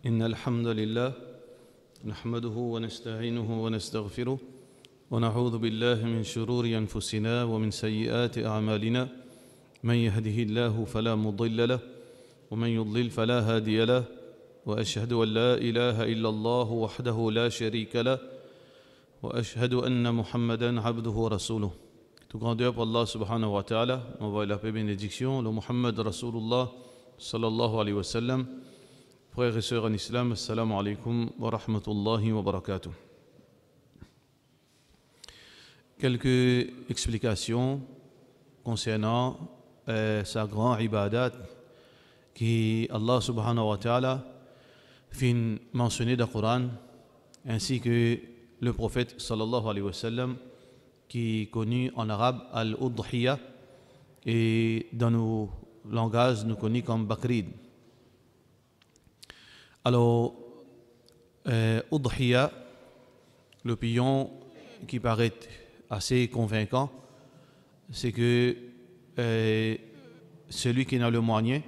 إن الحمد لله نحمده ونستعينه ونستغفره ونعوذ بالله من شرور أنفسنا ومن سيئات أعمالنا من يهده الله فلا مضل له ومن يضلل فلا هادي له وأشهد أن لا إله إلا الله وحده لا شريك له وأشهد أن محمدا عبده ورسوله. Tout grandeur pour Allah subhanahu wa ta'ala, envoie la paix et bénédiction, le Muhammad Rasulullah sallallahu alayhi wa sallam. Frères et sœurs en islam, assalamu alaikum wa rahmatullahi wa barakatuh. Quelques explications concernant sa grande ibadat qui Allah subhanahu wa ta'ala fin mentionné dans le Coran, ainsi que le prophète sallallahu alayhi wa sallam qui est connu en arabe al-Udhiya et dans nos langages nous connaît comme Bakrid. Alors, Udhiya, l'opinion qui paraît assez convaincant, c'est que celui qui n'a le moyen,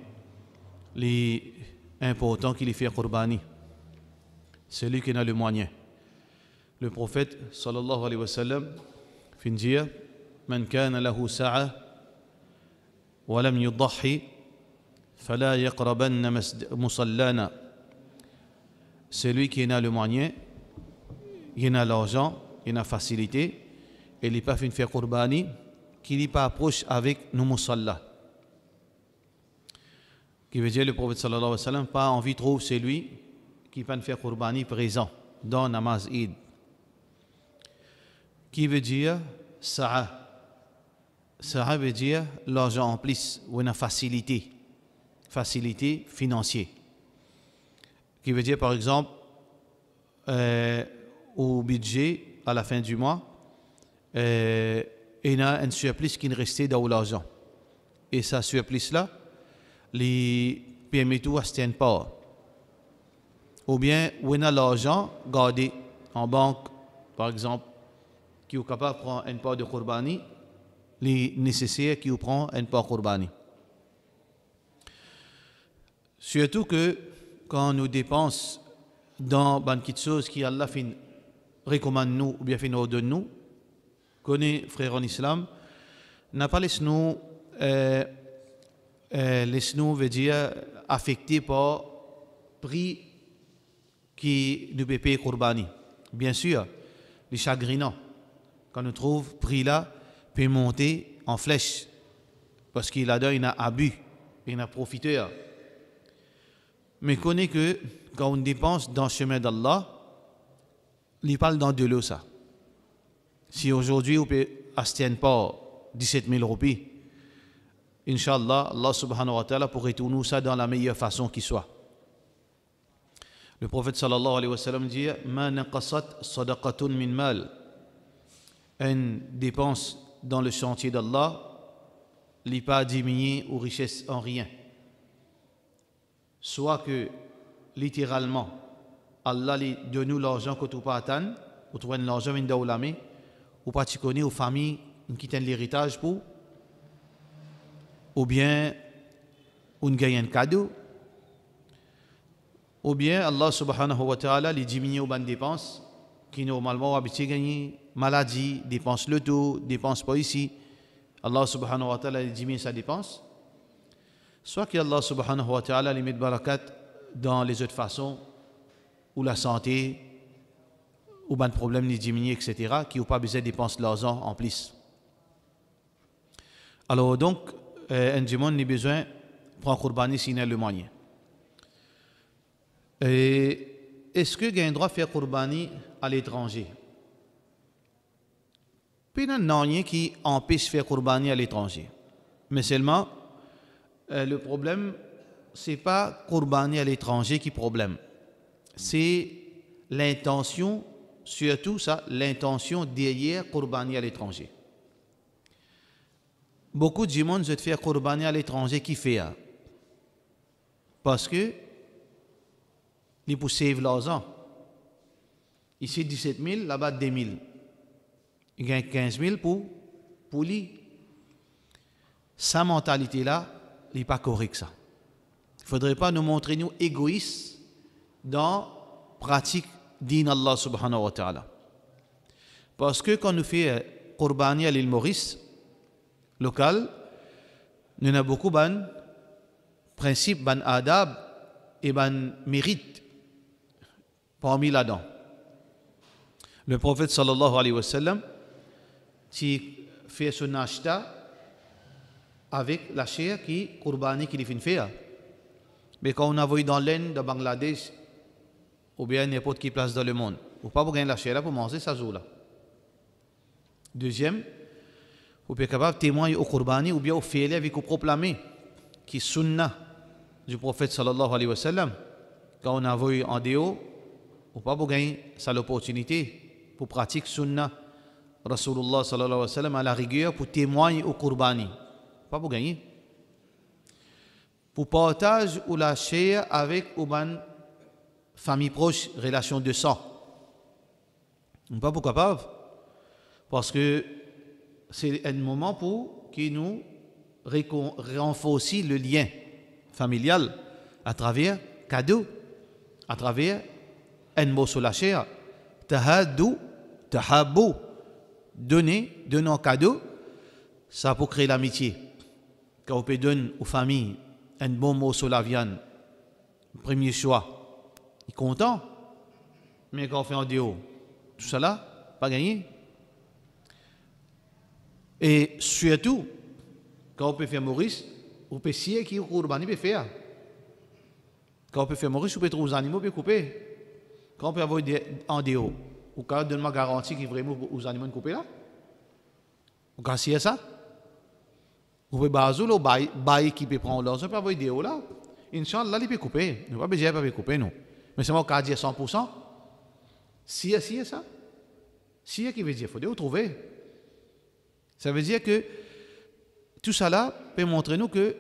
l'important qu'il fait Qurbani. Celui qui n'a le moyen. Le prophète sallallahu alayhi wa sallam fin dire Man kana lahu sa'a wa lam yudhi fala yaqrabanna musallana. Celui qui a le moyen, il a l'argent, il a la facilité, et il n'est pas fait faire Qurbani, qu'il n'est pas approche avec nous musalla. Qui veut dire le prophète sallallahu alayhi wa sallam pas envie trouve celui qui peut faire Qurbani présent dans namaz Eid. Qui veut dire sa'a. Sa'a veut dire l'argent en plus ou une facilité financière. Qui veut dire par exemple au budget à la fin du mois il y a un surplus qui est resté dans l'argent et ce surplus là les permet tout à ce pas ou bien où il y a l'argent gardé en banque par exemple qui est capable de prendre un part de Qurbani, les nécessaires qui prend un part de Qurbani. Surtout que quand nous dépensons dans beaucoup de choses qui Allah recommande nous ou bien fait nous donne nous, connaît frères en islam, n'a pas laissé nous veut dire affecté par prix qui nous peut payer Qurbani. Bien sûr, les chagrinants. Quand nous trouvons prix là, peut monter en flèche. Parce qu'il a un abus, il a profiteur. Mais connaît que quand on dépense dans le chemin d'Allah, il parle dans de l'eau ça. Si aujourd'hui on peut acheter un pas 17 000 roupies, Inch'Allah, Allah subhanahu wa ta'ala pourrait tourner ça dans la meilleure façon qui soit. Le prophète sallallahu alayhi wa sallam dit Ma naqasat sadaqatun min mal. Une dépense dans le chantier d'Allah n'est pas diminuée ou richesse en rien. Soit que littéralement Allah donne nous l'argent que tu pas atteindre, ou tu as l'argent dans l'âme, ou pas tu connais aux familles qui t'ont l'héritage pour, ou bien on gagne un cadeau, ou bien Allah subhanahu wa ta'ala les diminue aux bonnes dépenses qui normalement habitué gagner maladie, dépense le tout, dépense pas ici. Allah subhanahu wa ta'ala diminue sa dépense. Soit que Allah subhanahu wa ta'ala les met de barakat dans les autres façons, ou la santé, ou ben problème les diminue, etc., qui n'ont pas besoin de dépenser l'argent en plus. Alors donc, un dimanche n'a besoin de prendre Qurbani s'il a le moyen. Et est-ce que il a un droit de faire Qurbani à l'étranger? Puis il y a rien qui empêche de faire Qurbani à l'étranger. Mais seulement, le problème, ce n'est pas Qurbani à l'étranger qui est problème. C'est l'intention, surtout ça, l'intention derrière Qurbani à l'étranger. Beaucoup de gens veulent faire Qurbani à l'étranger qui fait. Parce que ils pour sauver l'argent. Ici 17 000, là-bas 2 000. Il gagne 15 000 pour lui. Sa mentalité-là, n'est pas correcte ça. Il ne faudrait pas nous montrer nous égoïstes dans pratique din Allah subhanahu wa ta'ala. Parce que quand nous faisons Qurbani à l'île Maurice, local, nous avons beaucoup de principes, de adab et de mérites parmi là-dedans. Le prophète sallallahu alayhi wa sallam, qui fait son acheta avec la chair qui Qurbani qui lui fait. Mais quand on a vu dans l'Inde de Bangladesh, ou bien n'importe quelle place dans le monde, ou pas pour gagner la chair pour manger ça joue là. Deuxième, vous pouvez capable de témoigner au Qurbani ou bien au faire avec vos propres mains, qui est sunna du prophète sallallahu alayhi wa sallam. Quand on a vu en déo, ou pas pour gagner ça l'opportunité pour pratiquer sunna Rasulullah sallallahu alayhi wa sallam à la rigueur pour témoigner au Qurbani. Pas pour gagner. Pour partage ou la chair avec une famille proche, relation de sang. Pas pour capable. Parce que c'est un moment pour qui nous renforce le lien familial à travers cadeau, à travers un mot sur la chair. Tahadou, tahabou. Donner un cadeau, ça pour créer l'amitié. Quand on peut donner aux familles un bon mot sur la viande, premier choix, il est content. Mais quand on fait en déo, tout ça là, pas gagné. Et surtout, quand on peut faire Maurice, on peut scier qui au Qurbani peut faire. Quand on peut faire Maurice, on peut trouver les animaux, on peut couper. Quand on peut avoir en déo, ou quand donne-moi garantie qu'il vraiment aux animaux couper là. Ou quand c'est ça. Vous pouvez baser le bail qui peut prendre l'or, on peut avoir des déo là. Inch'Allah, il peut couper. Nous pas besoin de couper nous. Mais c'est moi qui dis 100%. Si ça. Si qui veut dire, il faut le trouver. Ça veut dire que tout ça là peut montrer nous que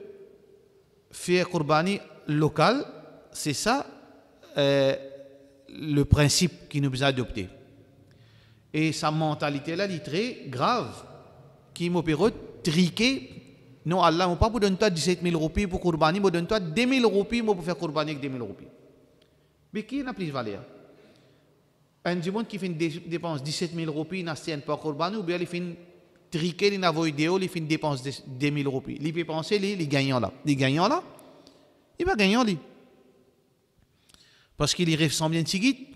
faire Qurbani local, c'est ça le principe qui nous a adopté. Et sa mentalité là, elle est très grave, qui m'a fait triquer. Non, Allah m'a pas pour donner toi 17 000 roupies pour Qurbani, m'a donné toi 2 000 roupies pour faire Qurbani avec 2 000 roupies. Mais qui n'a plus de valeur? Un monde qui fait une dépense 17 000 roupies, il n'a pas Qurbani, ou bien il fait une triquer, il n'a pas vidéo, il fait une dépense de 2 000 roupies. Il peut penser, les gagnants là. Les gagnants là, il va gagner lui. Parce qu'il y ressemble un petit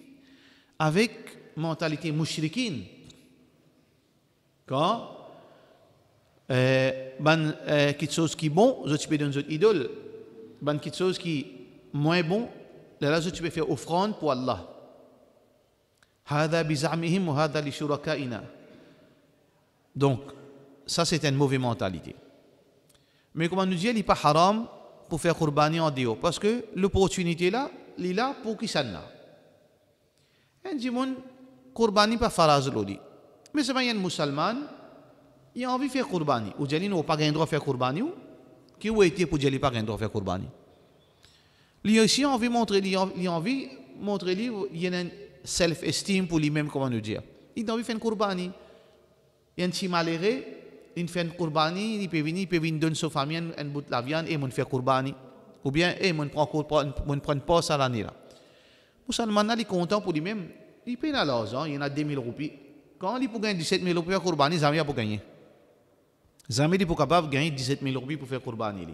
avec mentalité mouchriquine. Quand quelque chose qui est bon, tu peux donner une idole. Quelque chose qui est moins bon, là, tu peux faire offrande pour Allah. هذا بزعمهم وهذا لشركائنا. Donc, ça c'est une mauvaise mentalité. Mais comme on nous dit, il n'est pas haram pour faire Qurbani en déo. Parce que l'opportunité là, il est là pour qui ça n'a. Un dimon, Qurbani pas faraz l'odi. Mais c'est un musulman, il a envie de faire Qurbani. Ou Jali n'a pas gagné droit de faire Qurbani. Qui a été pour Jali pas gagné droit de faire Qurbani. Il a aussi envie de montrer, il y a un self-esteem pour lui-même, comment nous dire. Il a envie de faire Qurbani. Il y a un petit malheureux, il fait Qurbani, il peut venir donner sa famille un bout de la viande et il fait Qurbani. Ou bien, il prend pas ça l'année là. Musulman, il est content pour lui-même. Il paye l'argent, il y en a 2 000 roupies. Quand il peut gagner 17 000 roupies pour faire Qurbani, Zamia pour gagner. Zamia est capable de gagner 17 000 roupies pour faire Qurbani.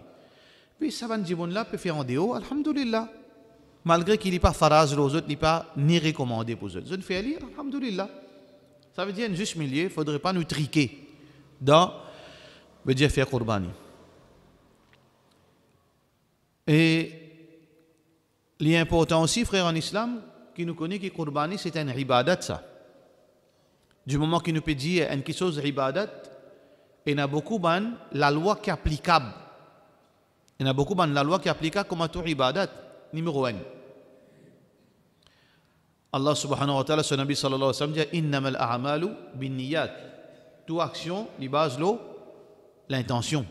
Puis ça va dire là peut faire en déo, alhamdulillah. Malgré qu'il n'est pas faraz aux autres, il n'est pas ni recommandé pour eux autres. Je fais lire, alhamdulillah. Ça veut dire un juste milieu, il ne faudrait pas nous triquer dans veut dire faire Qurbani. Et l'important aussi, frère en islam, qui nous connaît que Qurbani c'est un ibadat ça. Du moment qu'il nous peut dire quelque chose ibadat, il y a beaucoup de la loi qui est applicable. Il y a beaucoup de la loi qui est applicable comme tout ibadat. Numéro 1. Allah subhanahu wa ta'ala, son Nabi sallallahu alayhi wa sallam dit innamal a'malu bin niyat. Toute action, il base l'intention.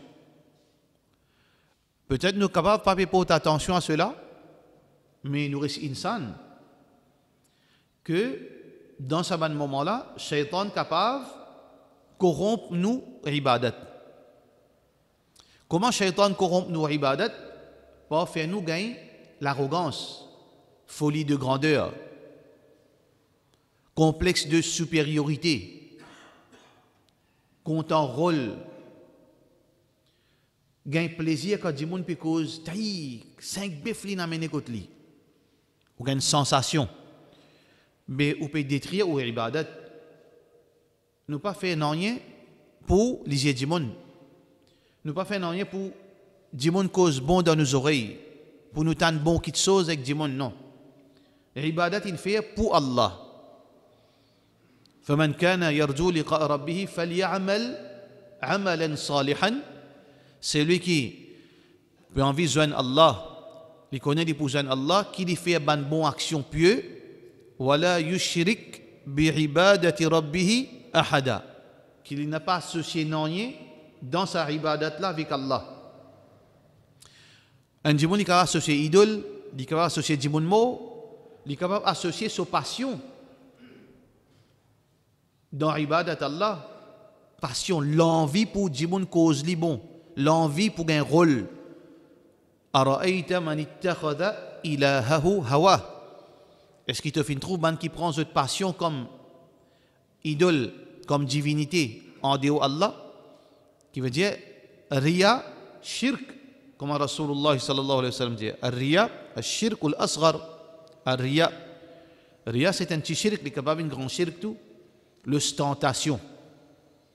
Peut-être nous sommes capables de ne pas porter attention à cela, mais nous restons insan que dans ce moment-là, Shaitan est capable de corrompre nous ibadat. Comment Shaitan corrompt nous ibadat? Pour faire nous gagner l'arrogance, folie de grandeur, complexe de supériorité, compte en rôle, gain plaisir quand du monde peut cause taille 5 bœufs li n'amène côté li ou gain sensation mais ou peut détruire ou ibadat nous pas faire rien pour les yeux du monde nous pas faire rien pour du monde cause bon dans nos oreilles pour nous tendre bon quelque chose avec du monde non ibadat il fait pour Allah فمن كان يرجو لقاء ربه فليعمل عملا صالحا. C'est lui qui peut envie de joindre Allah, il connaît les pour joindre Allah, qui lui fait une bonne action pieux, wala yushrik bi ibadati rabbih ahada, qu'il n'a pas associé rien dans sa ibadat là avec Allah. Un djimoun il capable associer idole, il capable associer djimoun mot, il capable associer sa passion dans ibadat Allah, passion, l'envie pour djimoun cause li bon. L'envie pour un rôle. Ara'ayta man ittakhadha ilahahu hawa. Est-ce qu'il te fait une trouve qui prend cette passion comme idole, comme divinité en dehors Allah, qui veut dire riya, shirk, comme Rasulullah sallallahu alayhi wa sallam dit. Riya, shirk ou l'asghar. Riya, riya c'est un petit shirk, il est capable d'un grand shirk tout, l'ostentation.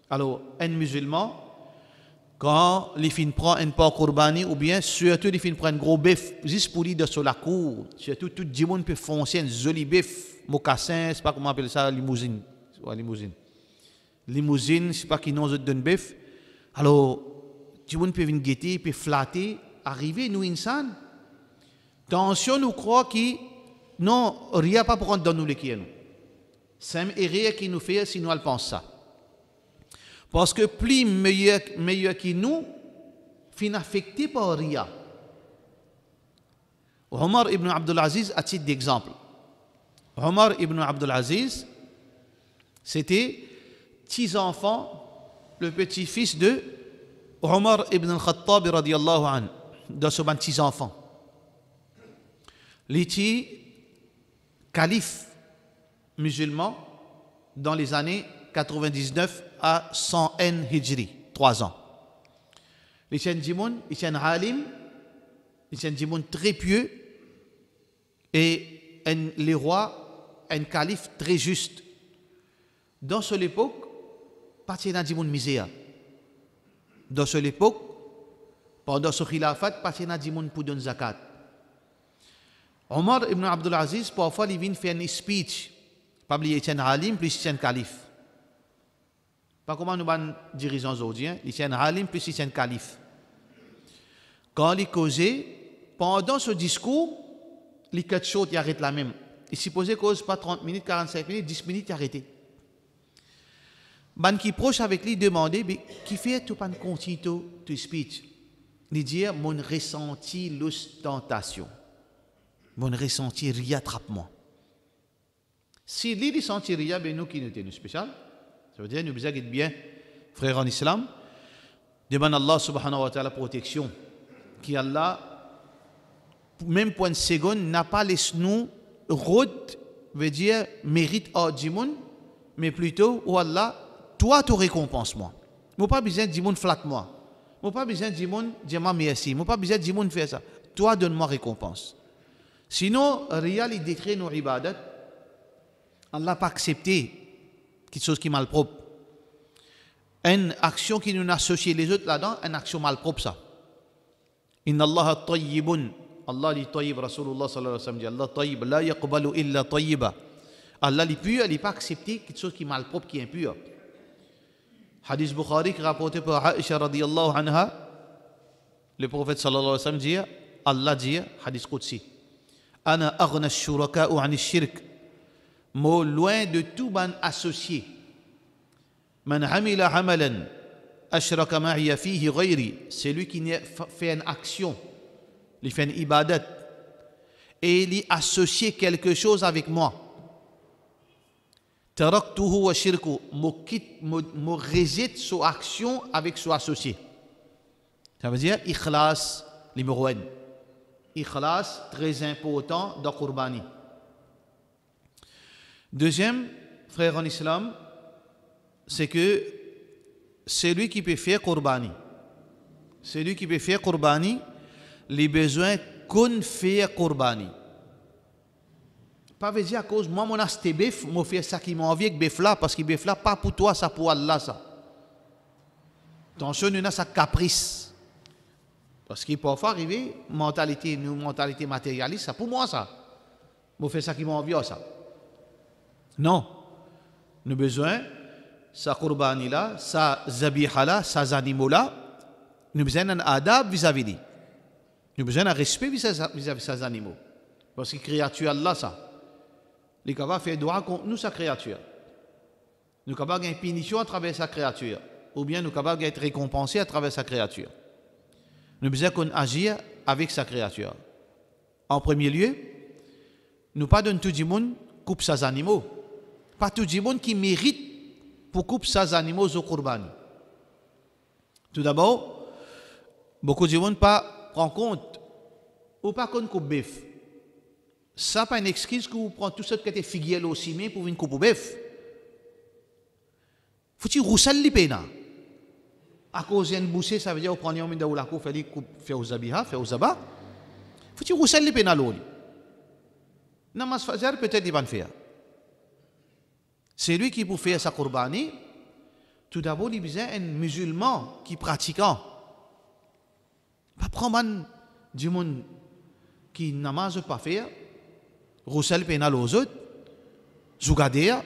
Alors, un musulman, quand les filles prennent un pas Qurbani ou bien surtout les filles prennent un gros bœuf juste pour dire sur la cour, surtout tout le monde peut foncer un joli bœuf, mocassin, c'est pas comment on appelle ça, limousine. Limousine, c'est pas qui nous donne bœuf. Alors, tout le monde peut venir guetter, peut flatter, arriver, nous, insan. Attention, nous croyons que non, rien pas pour rentrer dans nous les qui nous. C'est un erreur qui nous fait si nous le pensons ça. Parce que plus meilleur que nous, fin affecté par Ria. Omar ibn Abdul Aziz, à titre d'exemple. Omar ibn Abdul Aziz, c'était 6 enfants, le petit-fils de Omar ibn al-Khattab radiyallahu anhu, de ce 6 enfants. Il était calife musulman dans les années 99 à 101 Hijri, 3 ans. Il y a un djimoun, il y a un alim, il y a un djimoun très pieux et les rois, un calife très juste. Dans cette époque, pas un djimoun misère. Dans cette époque, pendant ce khilafat, pas un djimoun pour donner zakat. Omar ibn Abdul Aziz, parfois, il vient faire un speech. Pas oublier, il y a un alim, plus il y a un calife. Pas comment nous ban dirigeants aujourd'hui, il y a un alim plus il y a un calife. Quand il causait, pendant ce discours, les 4 choses il arrête la même. Il supposait cause pas 30 minutes, 45 minutes, 10 minutes, il arrêtait. Ban qui proche avec lui demandait, qui fait tout pan continue to speech? Il dit, mon ressenti l'ostentation. Mon ressenti ria attrape-moi. Si lui ressenti ria, ben nous qui nous sommes spécial. Ça veut dire, nous besoin d'être bien, frères en islam. Demande Allah subhanahu wa ta'ala protection. Qui Allah, même pour une seconde, n'a pas laissé nous route, veut dire mérite à Djimoun, mais plutôt, oh Allah, toi tu récompenses moi. Je n'ai pas besoin de Djimoun flatte moi. Je n'ai pas besoin de Djimoun dire merci. Je n'ai pas besoin de Djimoun faire ça. Toi donne-moi récompense. Sinon, Riyal il décrit nos ibadat. Allah n'a pas accepté quelque chose qui est malpropre. Une action qui nous associe les autres là-dedans, une action malpropre ça. Inna Allah tayyibun. Allah dit tayyib, Rasulullah sallallahu alayhi wa sallam dit Allah tayyib, la yaqbalu illa tayyiba. Allah est pur, il n'est pas accepté quelque chose qui est malpropre, qui est impur. Hadith Bukhari qui rapporté par Aisha radiyallahu anha, le prophète sallallahu alayhi wa sallam dit, Allah dit, hadith Qudsi, Ana aghna ash-shuraka'u 'an ash-shirk. Mot loin de tout ban associé. Man amila amalan ashraka ma'iya fihi ghayri, c'est lui qui fait une action, il fait une ibadat et il associe quelque chose avec moi. Taraktuhu wa shirku, me rejette son action avec son associé. Ça veut dire ikhlas numéro 1. ikhlas très important dans Qurbani. Deuxième, frère en islam, c'est que celui qui peut faire Qurbani, les besoins qu'on fait Qurbani. Pas veut dire à cause moi mon acheté bœuf, moi faire ça qui m'a envie avec bœuf là parce que bœuf là pas pour toi, ça pour Allah ça. Attention, nous avons sa caprice. Parce qu'il peut pas arriver mentalité matérialiste, ça pour moi ça. Moi faire ça qui m'a envie ça. Non. Nous avons besoin sa Qurbani là, sa zabiha là, sa animaux là, nous avons besoin d'un adab vis-à-vis lui. Nous avons besoin d'un respect vis-à-vis ces animaux. Parce que créature Allah ça. Nous sommes capables de faire droit contre nous, sa créature. Nous sommes capables de punition à travers sa créature. Ou bien nous sommes capables d'être récompensés à travers sa créature. Nous avons besoin qu'on agisse avec sa créature. En premier lieu, nous pas donner tout le monde coupe ses animaux. Pas tout le monde qui mérite pour couper ses animaux au Qurbani. Tout d'abord, beaucoup de monde pas prend compte ou pas qu'on coupe bœuf. Ça pas une excuse que vous prenez tout ce qui était figuier aussi mais pour une coupe bœuf. Faut-il roussel li pena. À cause d'une boussée, ça veut dire vous prenez un minute de la coupe, faire aux zabiha, faire aux zaba. Faut-il roussel li pena l'oli. Namaz fajr peut-être il va le faire. C'est lui qui pour faire sa Qurbani. Tout d'abord, il besoin un musulman qui pratiquant. Pas prendre du monde qui namaz pas faire. Roussel pénal aux autres, Zougadea,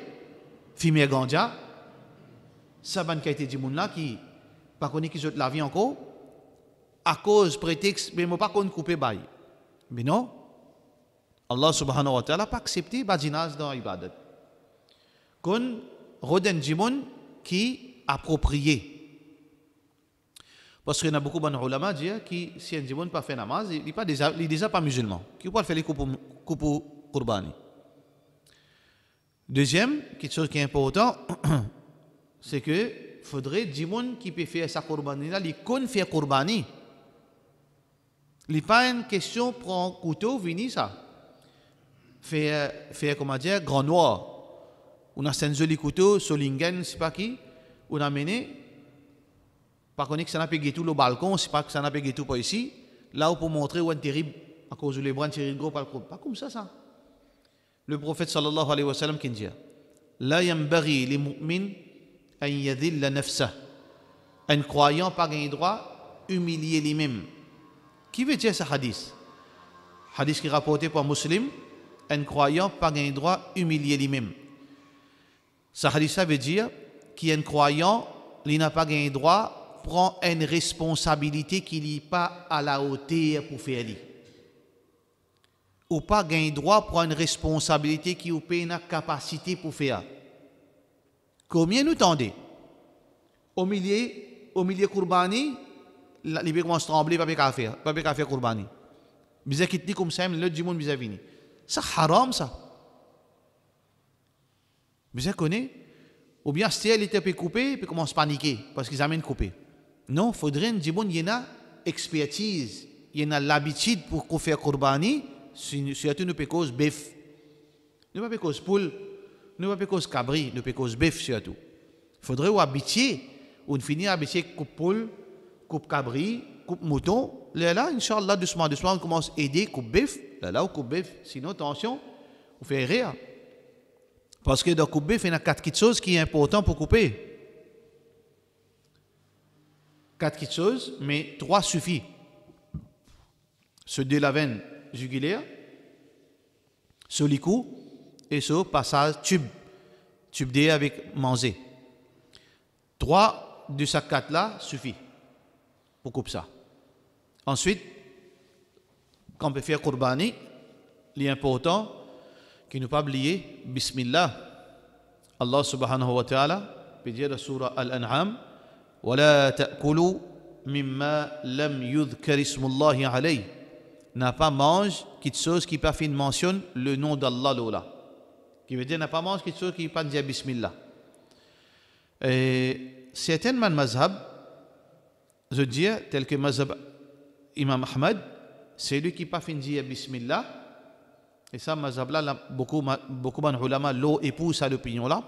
Fimé Gandja, Saban qui a été dit là qui pas connu qui la vie encore, à cause prétexte, mais moi pas qu'on couper bail. Mais non, Allah subhanahu wa ta'ala pas accepté badinaz dans l'ibadat. Qu'on roden jimon qui approprié. Parce qu'il y a beaucoup de ulama qui disent que si un jimon pas fait namaz, il n'est déjà pas musulman. Qui peut faire les coupes Qurbani. Deuxième, quelque chose qui est important, c'est que faudrait dire qui peut faire sa Qurbani là, il connaît faire Qurbani. Il n'est pas une question prendre couteau, venir ça. Faire comment dire, grand noir. On a un joli couteau, solingen, c'est pas qui, on a mené. Par contre, ça n'a pas tout le balcon, c'est pas que ça n'a pas tout pas ici. Là où pour montrer où est terrible, à cause de les bras terribles gros pas comme ça. Le prophète sallallahu alayhi wa sallam qui dit La yambaghi li mu'min an yadhilla nafsah. Un croyant pas gain droit humilier lui-même. Qui veut dire ce hadith? Hadith qui est rapporté par Muslim, un croyant pas gain droit humilier lui-même. Ce hadith ça veut dire qu'un croyant il n'a pas gain droit prend une responsabilité qui n'est pas à la hauteur pour faire lui. Ou pas gain droit pour une responsabilité qui ou pas une capacité pour faire. Combien nous tendez? Au milieu Qurbani, les gens commencent à trembler, pas faire Qurbani. Bizarre qui dit comme ça, le du monde bizarre vini. Ça haram ça. Bizarre connaît. Ou bien si elle était coupée, puis commence à paniquer parce qu'ils amènent coupé. Non, faudrait un monde y a expertise, il y a l'habitude pour faire Qurbani. Surtout nous pécos bœuf. Nous pas pécos poule, nous pas pécos cabri, nous pécos bœuf surtout. Il faudrait ou habituer, ou finir habituer coupe poule, coupe cabri, coupe mouton. Là, Inch'Allah, doucement, on commence à aider coupe bœuf. Là, ou coupe bœuf. Sinon, attention, on fait rire. Parce que dans coupe bœuf, il y a 4 petites choses qui sont importantes pour couper. 4 petites choses, mais 3 suffit. Ceux de la veine jugulaire, sur les coups et sur passage tube D avec manger. 3 de ces 4 là suffit pour couper ça. Ensuite, quand on peut faire Qurbani, l'important qu'il ne pas oublier Bismillah. Allah subhanahu wa ta'ala peut dire dans la surah Al-An'am وَلَا تَأْكُلُوا مِمَّا لَمْ يُذْكَرِ اسْمُ اللَّهِ عَلَيْهِ. N'a pas mange quelque chose qui pas fait mentionne le nom d'Allah là. Qui veut dire n'a pas mange quelque chose qui pas dire Bismillah. Et certains mazhab, je dis tel que mazhab Imam Ahmad, c'est lui qui pas fin dire Bismillah, et ça, mazhabla, beaucoup d'ulama l'eau épouse à l'opinion là,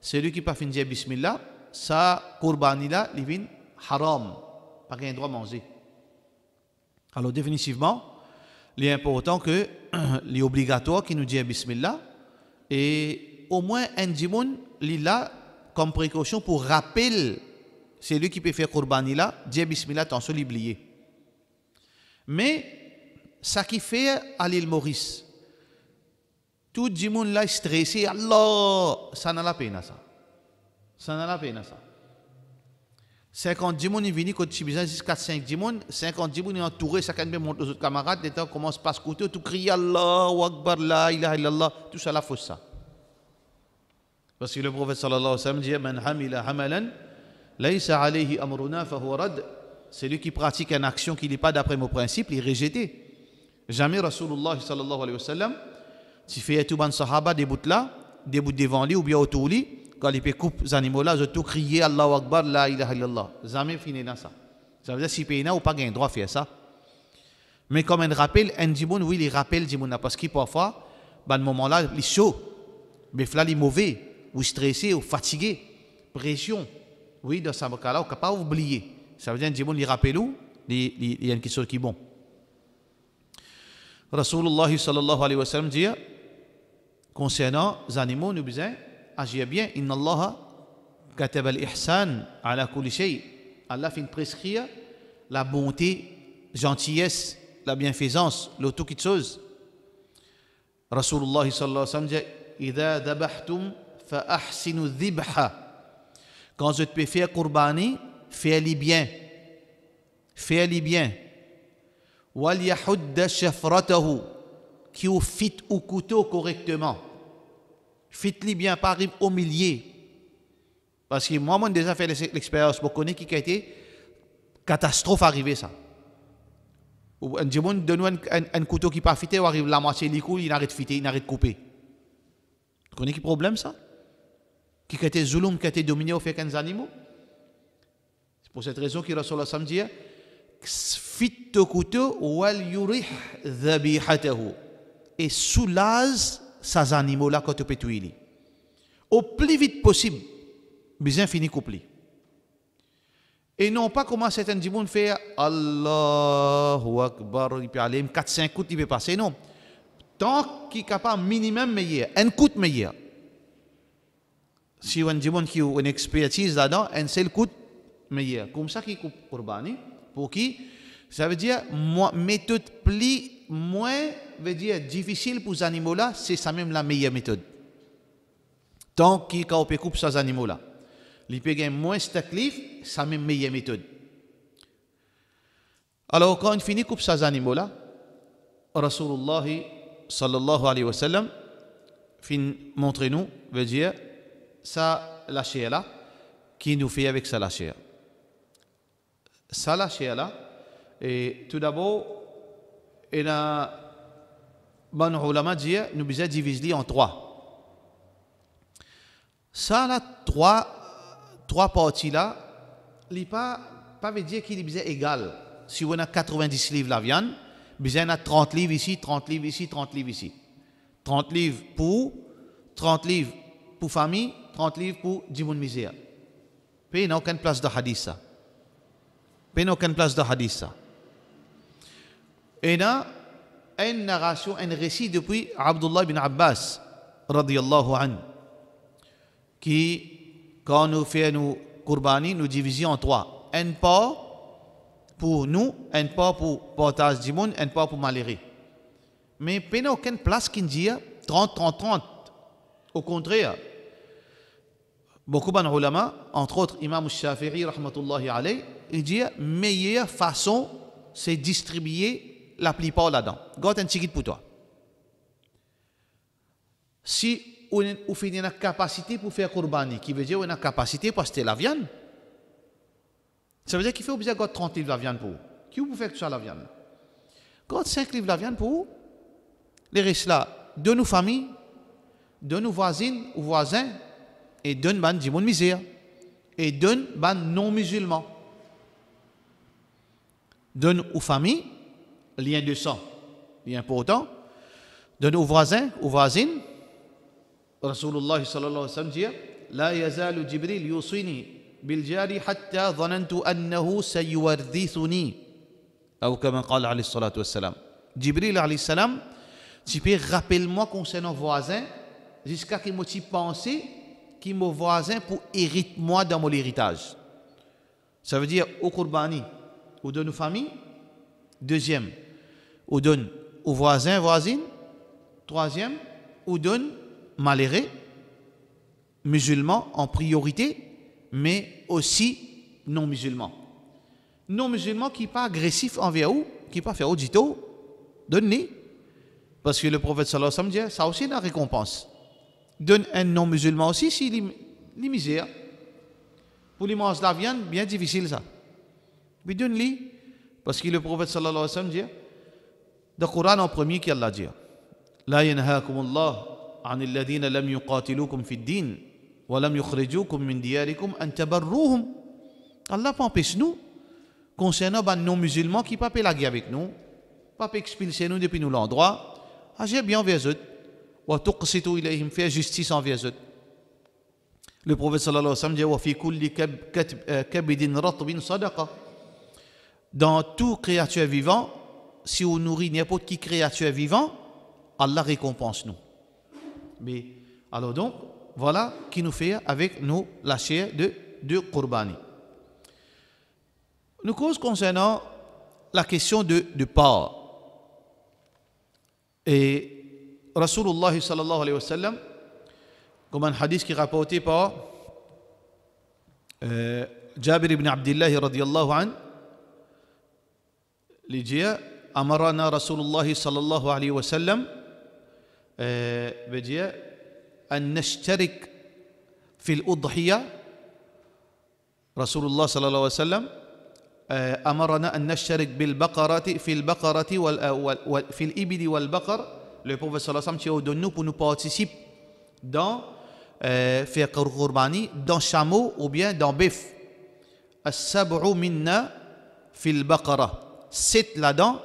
c'est lui qui pas fin dire Bismillah, ça, Qurbani là, il vient haram, pas qu'il droit manger. Alors, définitivement, il est important que, il est obligatoire qu'il nous dise Bismillah, et au moins, un dimoun, il là, comme précaution pour rappeler, c'est lui qui peut faire Qurbani là, dire Bismillah, attention, l'oublier. Mais, ça qui fait à l'île Maurice, tout le monde là est stressé, Allah, ça n'a la peine ça. Ça n'a la peine ça. 50 djimoun ils viennent quand tu besoin 4-5 djimoun, 50 djimoun ils entouré, chacun de monte aux autres camarades, les temps commence par scouter, tout crier Allahu Akbar, la ilaha illallah, tout ça la fausse ça. Parce que le prophète sallallahu alayhi wa sallam dit Man hamila hamalan, laysa alayhi amruna fahuwa rad. C'est lui qui pratique une action qui n'est pas d'après mon principe, il est rejeté. Jamais Rasulullah sallallahu alayhi wa sallam, si fait tout ban sahaba des bouts là, des bouts devant lui ou bien autour lui, quand il peut couper les animaux là, ils tout crier Allahu Akbar, la ilaha illallah. Jamais fini dans ça. Ça veut dire si pays n'a ou pas gain droit à faire ça. Mais comme un rappel, un djimoun, oui, il rappelle djimoun parce qu'il parfois, dans ce moment là, il est chaud, mais là, il est mauvais, ou stressé, ou fatigué, pression. Oui, dans ce cas-là, on ne peut pas oublier. Ça veut dire un djimoun, il rappelle où il y a une question qui est bon. Rasulullah sallallahu alayhi wa sallam dit concernant les animaux, nous besoin agir bien. Inna Allah kataba al-ihsan ala kulli shay. Allah fait prescrire la bonté, gentillesse, la bienfaisance, l'auto toute chose. Rasulullah sallallahu alayhi wa sallam dit idha dabahtum fa ahsinu dhibha. Quand je te peux faire qurbani, fais-le bien. Fais-le bien. وَلْيَحُدَّ شَفْرَتَهُ qui au fit au couteau correctement. Fit-le bien, pas arrive au milieu. Parce que moi, j'ai déjà fait l'expérience, je connais qui a été catastrophe arrivée ça. Un djimoun donne un couteau qui pas fité, ou arrive la moitié du coup, il arrête de fiter, il arrête de couper. Tu connais qui problème ça? Qui a été zulum, qui a été dominé au fait qu'un animaux? C'est pour cette raison que Rasulullah sallallahu alayhi wa sallam dit fit au couteau wal yurih dhabihatahu et soulage ces animaux là quand tu peux tuer au plus vite possible bien fini couplé et non pas comment certains djimoun faire Allahu Akbar il peut aller 4-5 coups il peut passer non tant qu'il est capable minimum meilleur un coup meilleur si un djimoun qui a une expertise là-dedans un seul coup meilleur comme ça qui coupe qurbani pour qui ça veut dire méthode plus moins veut dire difficile pour ces animaux là c'est ça même la meilleure méthode tant qu'il peut couper ces animaux là il peut gagner moins taklif c'est même meilleure méthode alors quand on finit couper ces animaux là Rasulullah sallallahu alayhi wa sallam fin montre nous veut dire ça la chair là qui nous fait avec ça la chair ça la chair là et tout d'abord il a ban ulama dit nous besoin diviser en trois ça là trois parties là il pas veut dire qu'il est besoin égal si on a 90 livres la viande besoin a 30 livres ici 30 livres ici 30 livres ici 30 livres pour 30 livres pour famille 30 livres pour djimoun misère puis il n'y a aucune place de hadith ça il n'y a aucune place de hadith ça et là une narration un récit depuis Abdullah ibn Abbas radiyallahu anhu qui quand nous faisons qurbani nous divisons en trois un part pour nous un part pour portage du monde un part pour malheureux mais il n'y a aucune place qui dit 30-30-30 au contraire beaucoup d'ulama entre autres Imam Shafi'i rahmatullahi alayhi il dit meilleure façon c'est distribuer la plupart là-dedans. Garde un ticket pour toi. Si on a une capacité pour faire qurbani, qui veut dire on a capacité pour acheter la viande, ça veut dire qu'il faut obligé de 30 livres de viande pour vous. Qui vous faire tout ça la viande? Garde 5 livres de viande pour vous. Les restes là, de nos familles, de nos voisines ou voisins, et donne ban du monde misère, et donne ban non musulmans. Donne aux familles, lien de sang, lien important, de nos voisins, aux voisines. Rasulullah sallallahu alayhi wa sallam dit La yazalu Jibril yusini bil jari hatta dhanantu annahu sayuwarithuni. Ou comme qala alayhi salatu wassalam. Jibril alayhi salam, tu peux rappelle-moi concernant voisin jusqu'à qu'il m'ait pensé qu'il mon voisin pour hériter moi dans mon héritage. Ça veut dire au Qurbani, ou de nos familles. Deuxième, ou donne aux voisins, voisines. Troisième, ou donne malheureux, musulmans en priorité, mais aussi non musulmans. Non musulmans qui ne sont pas agressifs envers vous, qui ne sont pas faire audito, donne-les. Parce que le prophète sallallahu alayhi wa sallam dit, ça aussi la récompense. Donne un non musulman aussi, si les misères. Pour les manger la viande, bien difficile ça. Mais donne-les. Parce que le prophète sallallahu alayhi wa sallam dit, dans le Coran en premier, qui Allah dit, La yanhaakum Allah عن الذين لم يقاتلوكم في الدين ولم يخرجوكم من دياركم أن تبروهم. Allah pas empêche nous concernant les non-musulmans qui ne peuvent pas la guerre avec nous, pas expulser nous depuis nous l'endroit, agir bien envers eux, wa tuqsitu ilayhim, faire justice envers eux. Le prophète sallallahu alayhi wa sallam dit wa fi kulli kabidin ratbin sadaqa. Dans tout créature vivant, si on nourrit n'importe qui créature vivant, Allah récompense nous. Mais alors donc, voilà qui nous fait avec nous la chair de Qurbani. Nous cause concernant la question de porc. Et Rasulullah sallallahu alayhi wa sallam, comme un hadith qui est rapporté par Jabir ibn Abdullah radiyallahu anhu, il dit Amarana Rasulullah sallallahu alayhi wa sallam بدي أن نشترك في الأضحية. رسول الله صلى الله عليه وسلم أمرنا أن نشترك بالبقرة في البقرة في الإبل والبقر. Le prophète صلى الله عليه وسلم تي donne nous pour nous participer dans faire qurbani dans chameau ou bien dans bœuf. السبع منا في البقرة. 7 là-dedans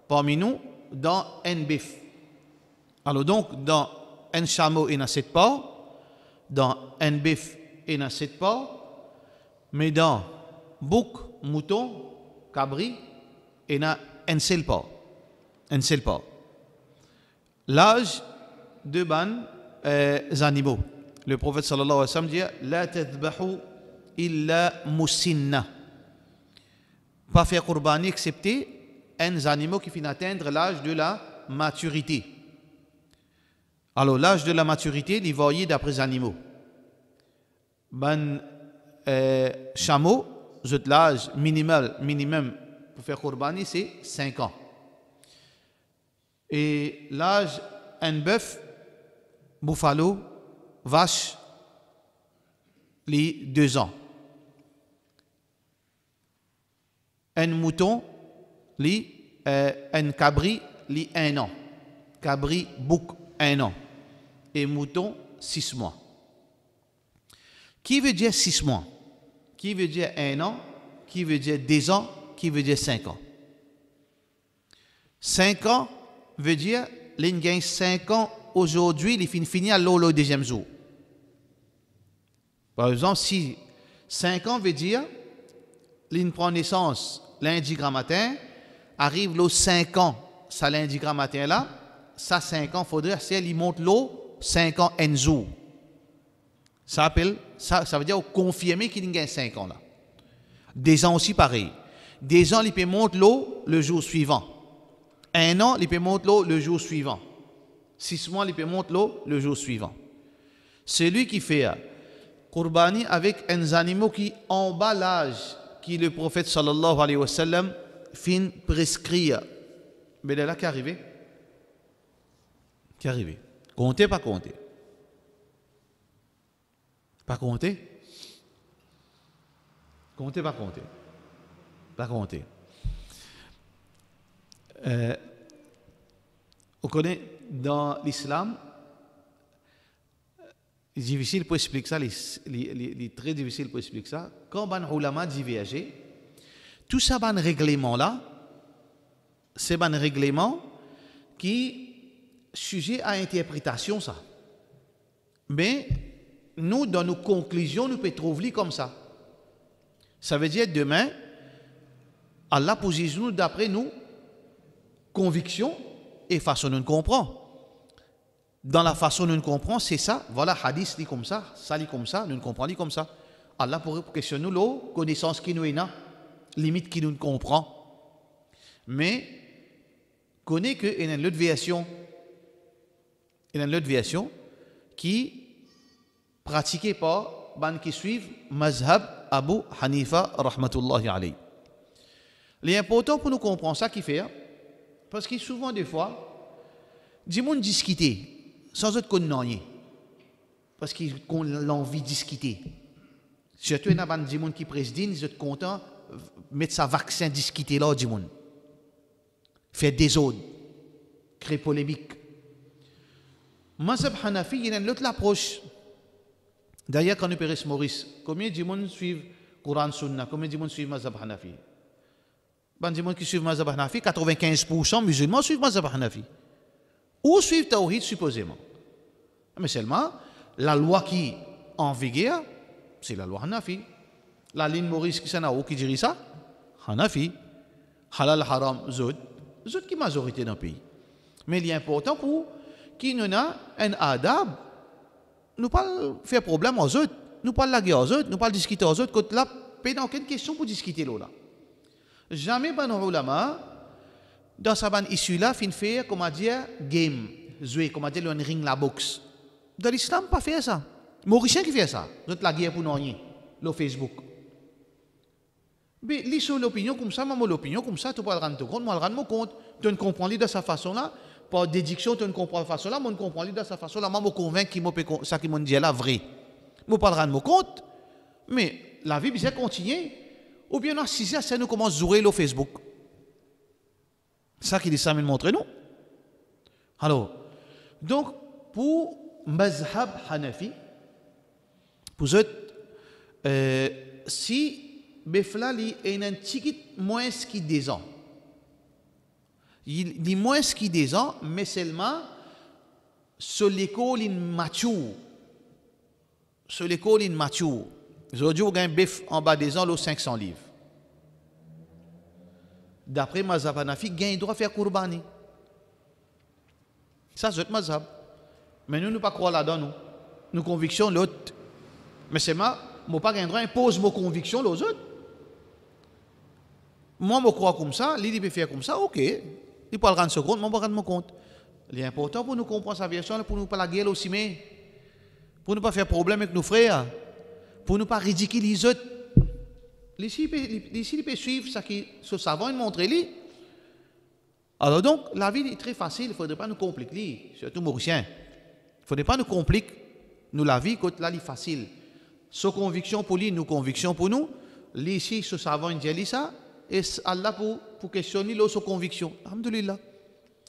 parmi nous dans un bœuf. Alors donc, dans un chameau, il y a 7 porcs, dans un bœuf, il y a 7 porcs, mais dans bouc, mouton, cabri, il y a un seul porc. Un seul porc. L'âge de ban animaux. Le prophète sallallahu alayhi wa sallam dit La tadbahu illa musinna. Pas faire qurbani excepté un animal qui finit atteindre l'âge de la maturité. Alors, l'âge de la maturité, il varie d'après les animaux. Ben, chameau, l'âge minimum pour faire qurbani, c'est 5 ans. Et l'âge, un bœuf, buffalo, vache, les 2 ans. Un mouton, un cabri, les 1 an. Cabri, bouc, 1 an. Et mouton, 6 mois. Qui veut dire 6 mois? Qui veut dire 1 an? Qui veut dire 2 ans? Qui veut dire 5 ans? 5 ans veut dire, il gagne 5 ans aujourd'hui, il finit à le deuxième jour. Par exemple, si 5 ans veut dire, il prend naissance lundi grand matin, arrive le 5 ans, ça lundi grand matin là, ça 5 ans, il faudrait qu'il monte l'eau 5 ans un jour. Ça veut dire confirmer qu'il gagne 5 ans là. Des ans aussi pareil. Des ans, il peut monter l'eau le jour suivant. 1 an, il peut monter l'eau le jour suivant. 6 mois, il peut monter l'eau le jour suivant. Celui qui fait qurbani avec un animal qui en bas l'âge qui le prophète sallallahu alayhi wa sallam fin prescrit. Mais là qui est arrivé? Qui est arrivé? Comptez, pas compter. Pas compter? Comptez, pas compter. Pas compter. On connaît dans l'islam, c'est difficile pour expliquer ça, c'est très difficile pour expliquer ça. Quand les ulama divergent, tout ça, ban règlement là, c'est un règlement qui est sujet à interprétation, ça. Mais nous, dans nos conclusions, nous pouvons trouver comme ça. Ça veut dire demain, Allah positionne nous d'après nous conviction et façon dont nous comprenons. Dans la façon dont nous comprenons, c'est ça. Voilà, hadith dit comme ça, ça dit comme ça, nous comprenons comme ça. Allah pourrait questionner nous, connaissance qui nous est là, limite qui nous comprend. Mais connaît qu'il y a une autre version. Il y a une autre version qui pratiquée par les qui suivent Mazhab Abu Hanifa rahmatullahi alayhi. L'important pour nous comprendre ça qui fait, parce que souvent des fois, des gens discuter sans autre connaître, parce qu'ils ont l'envie de discuter. Surtout il y a des gens qui président, ils sont contents de mettre sa vaccin discuter là, des gens. Faire des ordres, créer polémique. Mazhab Hanafi, il y a une autre approche. D'ailleurs, quand nous pérez Maurice, combien de gens suivent Coran Sunna, combien de gens suivent Mazhab Hanafi? Les gens qui suivent Mazhab Hanafi, 95% musulmans suivent Mazhab Hanafi. Ou suivent Tawhid supposément. Mais seulement, la loi qui est en vigueur, c'est la loi Hanafi. La ligne Maurice qui s'en a qui dirige ça? Hanafi. Halal haram zod. Zod qui est majorité dans le pays. Mais il est important pour qui nous a un adab. Nous pas faire problème aux autres. Nous pas laguer aux autres. Nous pas discuter aux autres. Quand là, pas dans aucune question pour discuter là. Jamais ban ulama dans sa ban issue là fin faire comment dire game jouer comment dire le ring la boxe. Dans l'islam pas faire ça. Mauricien qui fait ça. Nous la guerre pour nous rien. Le Facebook. Mais lis l'opinion comme ça, maman l'opinion comme ça, tu peux le rendre compte, moi le rendre compte, tu ne comprends pas de sa façon là, par déduction tu ne comprends pas de façon là, moi ne comprends pas de sa façon là, moi me convainc qu'il me ça qui me dit là vrai. Moi pas le rendre compte. Mais la vie bien continuer. Ou bien à 6 heures, nous commençons à jouer le Facebook. Ça qui dit ça, me montre nous. Alors, donc, pour Mazhab Hanafi, pour eux, si Befla est un petit moins qui 10 ans, il dit moins qui 10 ans, mais seulement sur l'école mature. Sur l'école mature. Aujourd'hui, on gagne bœuf en bas des ans, le 500 livres. D'après Mazhab Hanafi, il doit faire Kourbani. Ça, c'est Mazhab. Mais nous ne pas croire là-dedans, nous. Nous convictions l'autre. Mais c'est moi, je ne pas droit impose mes convictions aux autres. Moi, je crois comme ça, lui, il peut faire comme ça, ok. Il peut le rendre compte, moi, je ne rendre compte. L'important pour nous comprendre sa version, pour nous pas la guerre aussi, mais pour ne pas faire problème avec nos frères. Pour ne pas ridiculiser les autres. Ici, il peut suivre ce qui ce savant et montrer lui. Alors donc, la vie est très facile, il ne faudrait pas nous compliquer, surtout Mauriciens. Il ne faudrait pas nous compliquer, nous la vie, quand là, elle est facile. Sa conviction pour lui, nous conviction pour nous. Ici, ce savant, il dit ça, et Allah pour questionner sa conviction. Alhamdulillah.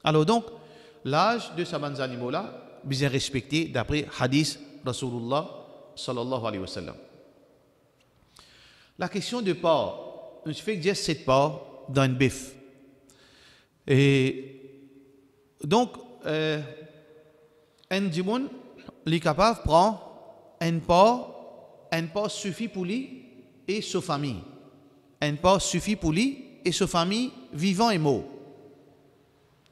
Alors donc, l'âge de ces bons animaux-là, bien respecté d'après Hadith Rasulullah sallallahu alayhi wa sallam. La question de porc, il suffit de dire 7 porcs dans une bœuf. Et donc, un dimoun, il est capable de prendre un porc suffit pour lui et sa famille. Un porc suffit pour lui et sa famille vivant et mort.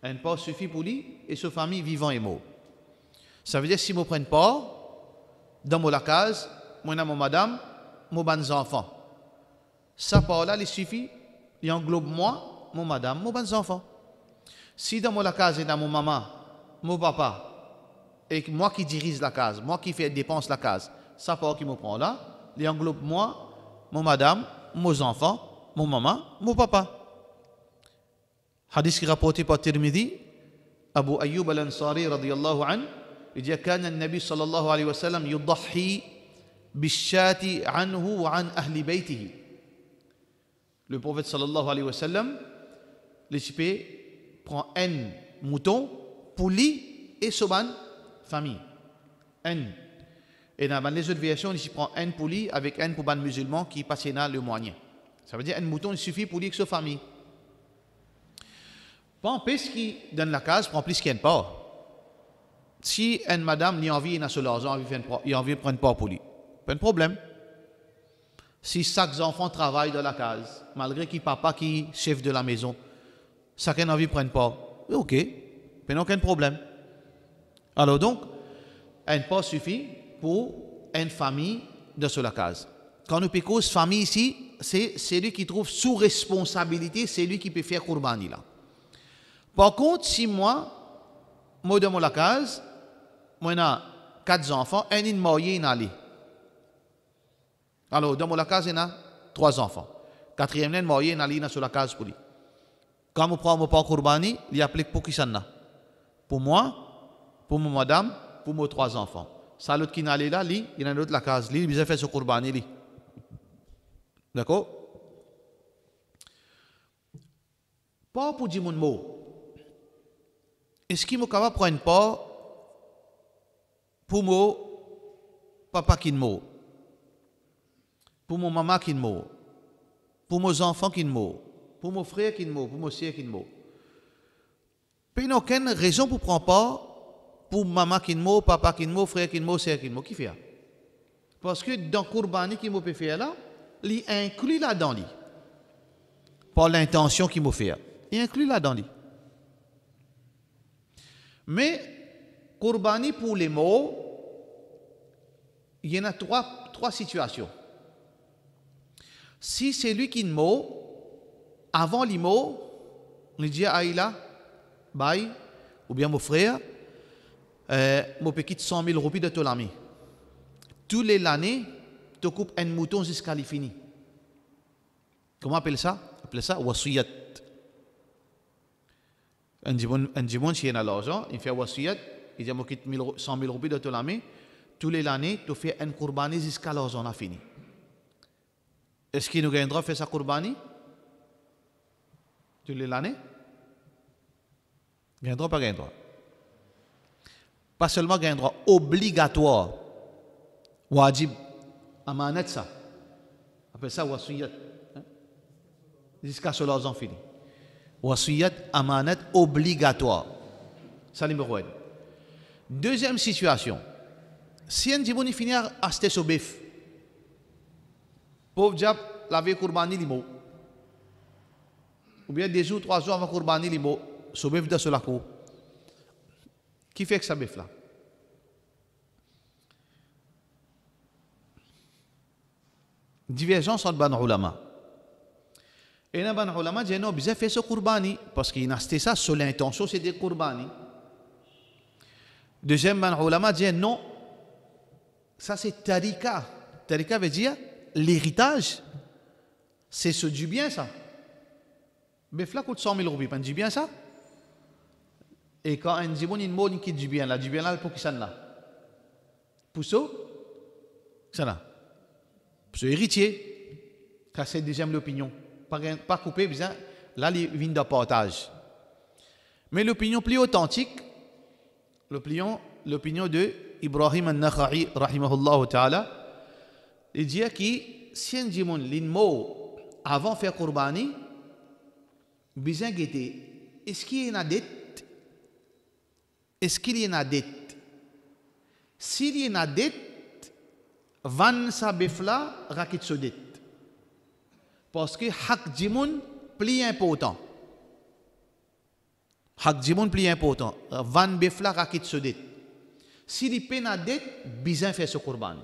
Un porc suffit pour lui et sa famille vivant et mort. Ça veut dire si je prends un porc, dans mon case, moi et mon madame, mon bons enfants. Ça porc-là, il suffit, il englobe moi, mon madame, mon bons enfants. Si dans mon case et dans mon maman, mon papa, et moi qui dirige la case, moi qui fais dépense la case, ça porc qui me prend là, il englobe moi, mon madame, mes enfants, mon maman, mon papa. Hadith qui est rapporté par Tirmidhi, Abu Ayyub al-Ansari radiyallahu anhu, il dit كان النبي صلى الله عليه وسلم يضحي بالشاة عنه وعن أهل بيته. Le prophète sallallahu alayhi wa sallam, prend un mouton pour lui et sa famille. Un. Et dans les autres versions, il prend un pour lui avec un pour les musulmans qui passent dans le moyen. Ça veut dire un mouton, il suffit pour lui et sa famille. Pas plus qui donne la case, pas plus qui n'aime pas. Si une madame a envie, il a sur l'argent, il a envie de prendre part pour lui. Pas de problème. Si chaque enfant travaille dans la case, malgré qu'il papa qui est chef de la maison, chacun a envie de prendre part. Ok, pas aucun problème. Alors donc, un pas suffit pour une famille de sur la case. Quand nous piquons famille ici, c'est celui qui trouve sous responsabilité, c'est lui qui peut faire Kurbani là. Par contre, si moi dans la case, moi j'ai 4 enfants, un est marié, un allé. Alors, dans la case, il y a 3 enfants. Quatrième est marié, un allé sur la case pour lui. Quand on prend mon pas Kurbani, il applique pour qui ça n'a. Pour moi, pour ma madame, pour mes 3 enfants. Ça, l'autre qui n'a là, il y a l'autre la case, il a fait ce Kurbani. D'accord? Pas pour dire mon mot. Est-ce qu'il m'a capable de prendre pas pour mon papa qui mot, pour mon maman qui mot, pour mes enfants qui mot, pour mon frère qui mot, pour mon sœur qui mot. Puis il n'y a aucune raison pour prendre pas pour maman qui mot, papa qui mot, frère qui mot, sœur qui mot. Qui fait? Parce que dans Kurbani qui m'a fait là, il inclut là-dedans. Par l'intention qu'il m'a fait. Il inclut là-dedans. Mais, Kurbani pour les mots, il y en a trois situations. Si c'est lui qui mot, avant les mots, on dit à Aïla, bye, ou bien mon frère, mon petit 100 000 roupies de ton ami. Tous les années, tu coupes un mouton jusqu'à l'infini. Comment on appelle ça? On appelle ça wasiyat. Un dimanche, s'il y a l'argent, il fait wasiyat, il dit, moi, 100 000 roupies de ton ami. Tous les années, tu fais un Kurbani jusqu'à l'argent a fini. Est-ce qu'il nous gagnera faire sa Kurbani? Tous les années? Gagnera pas gagnera. Pas seulement gagnera, obligatoire. Wajib. Amanat ça. On appelle ça wasiyat. Jusqu'à ce l'argent fini. Wasiyat, amanat obligatoire. Ça, numéro 1. Deuxième situation. Si un dimanche finit à acheter ce bœuf, pauvre diable, laver Kurbani limo. Ou bien 2 jours, 3 jours avant Kurbani limo, ce bœuf de la cour. Qui fait que ça bœuf là? Divergence entre ban ulama. Et les ban ulama disent non, ils fait ce Kurbani parce qu'ils ont acheté ça sur l'intention, c'est des Kurbani. Deuxième ban ulama dit non, ça c'est tarika. Tarika veut dire l'héritage. C'est ce du bien ça. Befla coûte 100 000 roupies, pas du bien ça. Et quand un dit bon, il mot qui du bien là, pour qui ça là? Pour ça là. Pour ce héritier. Ça c'est deuxième l'opinion. Pas coupé, bien, là il vient de partage. Mais l'opinion plus authentique, l'opinion de Ibrahim al-Nakha'i, rahimahullah ta'ala, il dit que si un dit l'inmo avant de faire Kurbani, bien guetter, est-ce qu'il y a une dette? Est-ce qu'il y a une dette? S'il y a une dette, van sa befla rakit se dette. Parce que hak dimoun plus important. Hak dimoun plus important. Van befla rakit se dette. S'il y a une dette, bien fait ce Kurbani.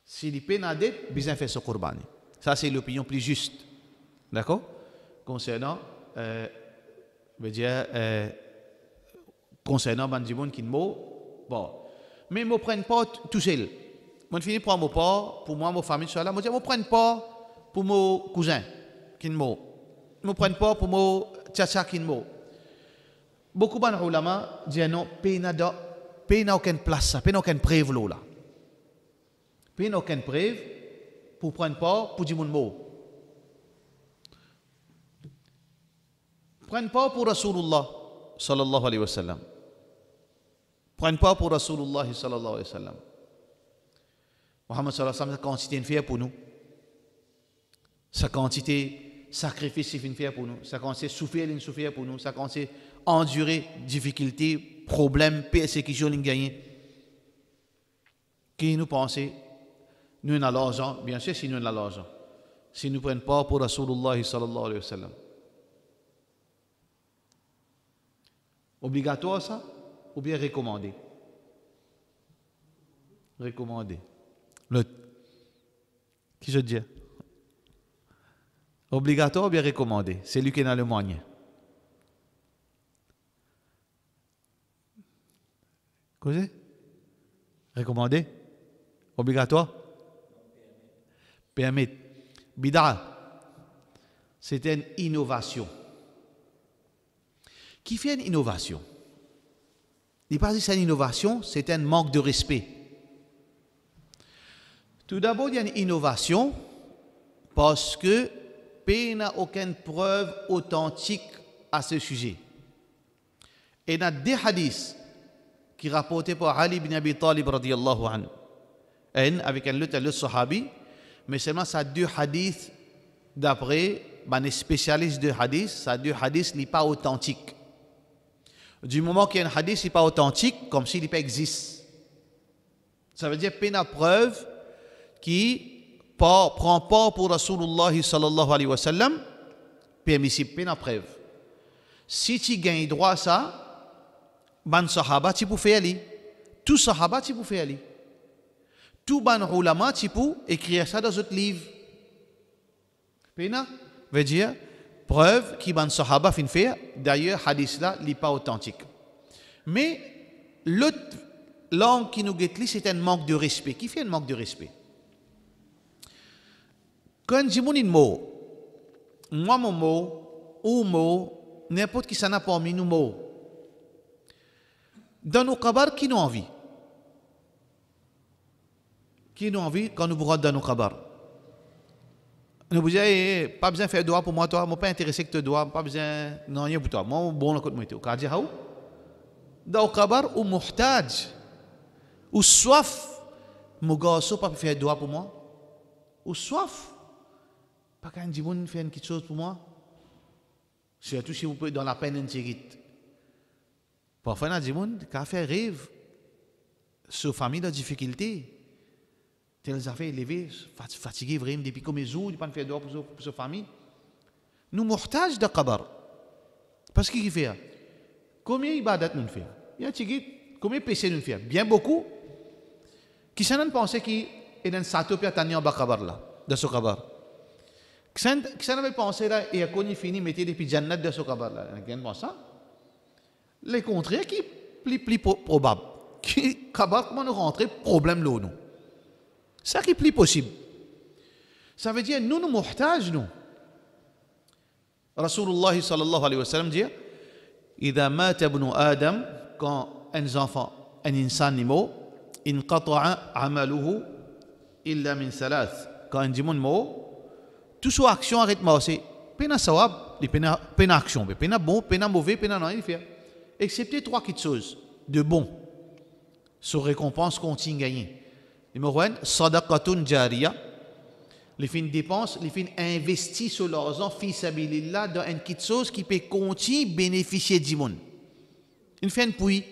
S'il y a une dette, bien fait ce Kurbani. Ça, c'est l'opinion plus juste. D'accord? Concernant, concernant Bandimoun qui mot, bon. Mais je ne prends pas tout seul. Je finis par mon pas, pour moi, ma famille, je ne prends pas pour mon cousin qui mot. Je ne prends pas pour mon tchatcha qui mot. Beaucoup de ulama disent non, pays n'a aucune place, pays n'a aucune preuve là. Pays n'a aucune preuve pour prendre pas pour dire mon mot. Prenne pas pour Rasulullah sallallahu alayhi wa sallam. Prenne pas pour Rasulullah sallallahu alayhi wa sallam. Muhammad sallallahu alayhi wa sallam, sa quantité est fière pour nous. Sa quantité sacrifice qu'il fait pour nous, ça commence à souffrir pour nous, ça commence à endurer difficultés, problèmes, persécutions qu'il gagne. Qui nous pense, nous avons l'argent, bien sûr si nous avons l'argent, si nous ne prenons pas pour Rasulullah sallallahu alayhi wa sallam. Obligatoire ça ou bien recommandé? Recommandé. Qui je dis? Obligatoire ou bien recommandé? C'est lui qui est dans le moyen. Quoi c'est? Recommandé? Obligatoire? Permet. Bid'a, c'est une innovation. Qui fait une innovation? Il ne pas dire que c'est une innovation, c'est un manque de respect. Tout d'abord, il y a une innovation parce que il n'y a aucune preuve authentique à ce sujet. Et il y a des hadiths qui rapportés par Ali ibn Abi Talib radiyallahu anhu. Avec un autre sahabi, mais seulement ça deux hadiths d'après les spécialistes de hadith, ça deux hadiths n'est pas authentique. Du moment qu'il y a un hadith n'est pas authentique, comme s'il pas existe. Ça veut dire qu'il y a une preuve qui prend pas pour Rasulullah sallallahu alayhi wa sallam, permissible, il y a une preuve. Si tu gagnes droit à ça, ban sahaba tu peux faire aller. Tout sahaba tu peux faire aller. Tout ban ulama tu peux écrire ça dans un livre. Pena veut dire preuve qui ban sahaba fin faire. D'ailleurs hadith là n'est pas authentique. Mais l'autre langue qui nous guette c'est un manque de respect. Qui fait un manque de respect? Quand je dis mon mot, moi mon mot ou mot n'importe qui s'en a parmi nous mot. Dans nos kabar qui nous envie? Qui nous envie quand nous vous dans nos kabar? Nous vous disons, pas besoin de faire doigt pour moi, toi, je ne suis pas intéressé que tu dois, pas besoin, non, rien pour toi, moi, bon, le côté moi, tu dis, how? Dans le kabar, ou muhtaj, ou soif, mon gars, pas faire doigt pour moi, ou soif, pas quand dit, bon, faire quelque chose pour moi, surtout si vous pouvez dans la peine intégrite. Parfois, on a dit, bon, qu'à faire rêve, sur famille de difficulté. Telles affaires élevées, fatigué vraiment depuis combien de jours, il ne peut pas faire dehors pour sa famille. Nous muhtaj de kabar. Parce qu'il fait combien ibadat nous fait? Il y a combien péché nous fait? Bien beaucoup. Qui s'en pensait qu'il est dans sato puis attendre en bas kabar là, de ce kabar. Qui s'en avait pensé là et a connu fini mettre des jannat de ce kabar là. Quelqu'un pense ça? Le contraire qui est plus probable. Qui kabar comment nous rentrer problème là nous. Ça qui est plus possible. Ça veut dire nous muhtaj nous. Rasulullah sallallahu alayhi wa sallam dit إذا مات ابن آدم quand un enfant un insan est mort انقطع عمله إلا من ثلاث quand un dimon mort toute son action arrête moi c'est pena sawab pena action pena bon pena mauvais pena non il fait excepté trois petites choses de bon sur récompense continue gagner. Numéro 1, sadaqatun jariya. Les fins dépenses, les fins investis sur leurs enfants, fils abilillah, dans une petite chose qui peut continuer bénéficier du monde. Ils font un puits,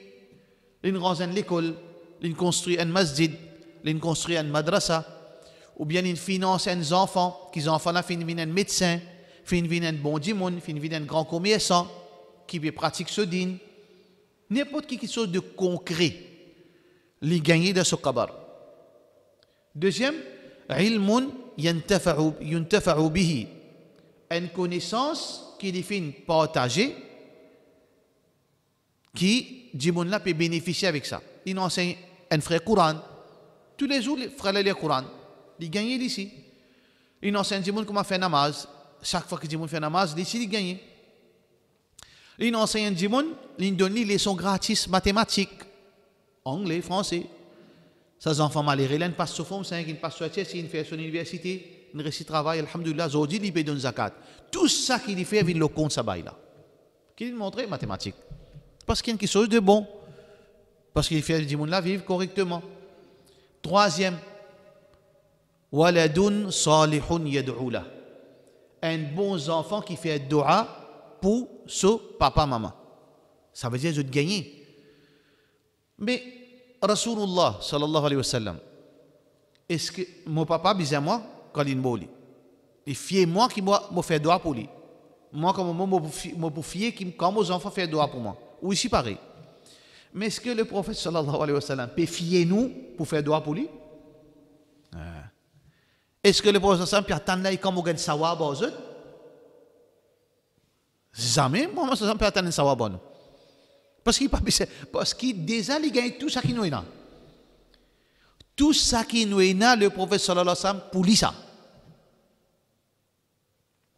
ils rangent l'école, ils construisent un masjid, ils construisent un madrasa, ou bien ils financent un enfant, qui enfants là fin viennent un médecin, fin viennent un bon dimon, fin viennent un grand commerçant, qui pratique ce din. N'importe quelque chose de concret, les gagner de ce kabar. Deuxième, ilmun yuntafa'u bihi, une connaissance qui est fin partagée, qui, Jimoun-là, peut bénéficier avec ça. Il enseigne un frère Coran. Tous les jours, les frères le Coran. Il gagne ici. Il enseigne Jimoun comment faire namaz. Chaque fois que Jimoun fait namaz, ici, il gagne. Il enseigne Jimoun, il donne les leçons gratis mathématiques, anglais, français. Ces enfants malheureux, ils passent sur forme 5, ils passent sur la ils font son université, ils réussissent travail, alhamdoulilah, aujourd'hui, ils payent zakat. Tout ça qu'il fait, il le compte, ça baille là. Qu'il montre mathématiques. Parce qu'il y a quelque chose de bon. Parce qu'il fait du monde là vivre correctement. Troisième, waladun salihun yad'u lah. un bon enfant qui fait dua pour ce papa, maman. Ça veut dire que je gagne. Mais Rasulullah sallallahu alayhi wa sallam, est-ce que mon papa disait moi quand il m'a et fier moi qui me fait dua pour lui. Moi comme moi me fier qui quand mes enfants font dua pour moi. Ou ici pareil. Mais est-ce que le prophète sallallahu alayhi wa sallam peut fier nous pour faire dua pour lui? Est-ce que le prophète sallallahu alayhi wa sallam peut attendre comme on gagne sawab aux autres? Jamais moi ça peut attendre sawab nous. Parce qu'il déjà il gagne tout ça qui nous est là. Tout ça qui nous est là, le prophète sallallahu alayhi wa sallam pour lui ça.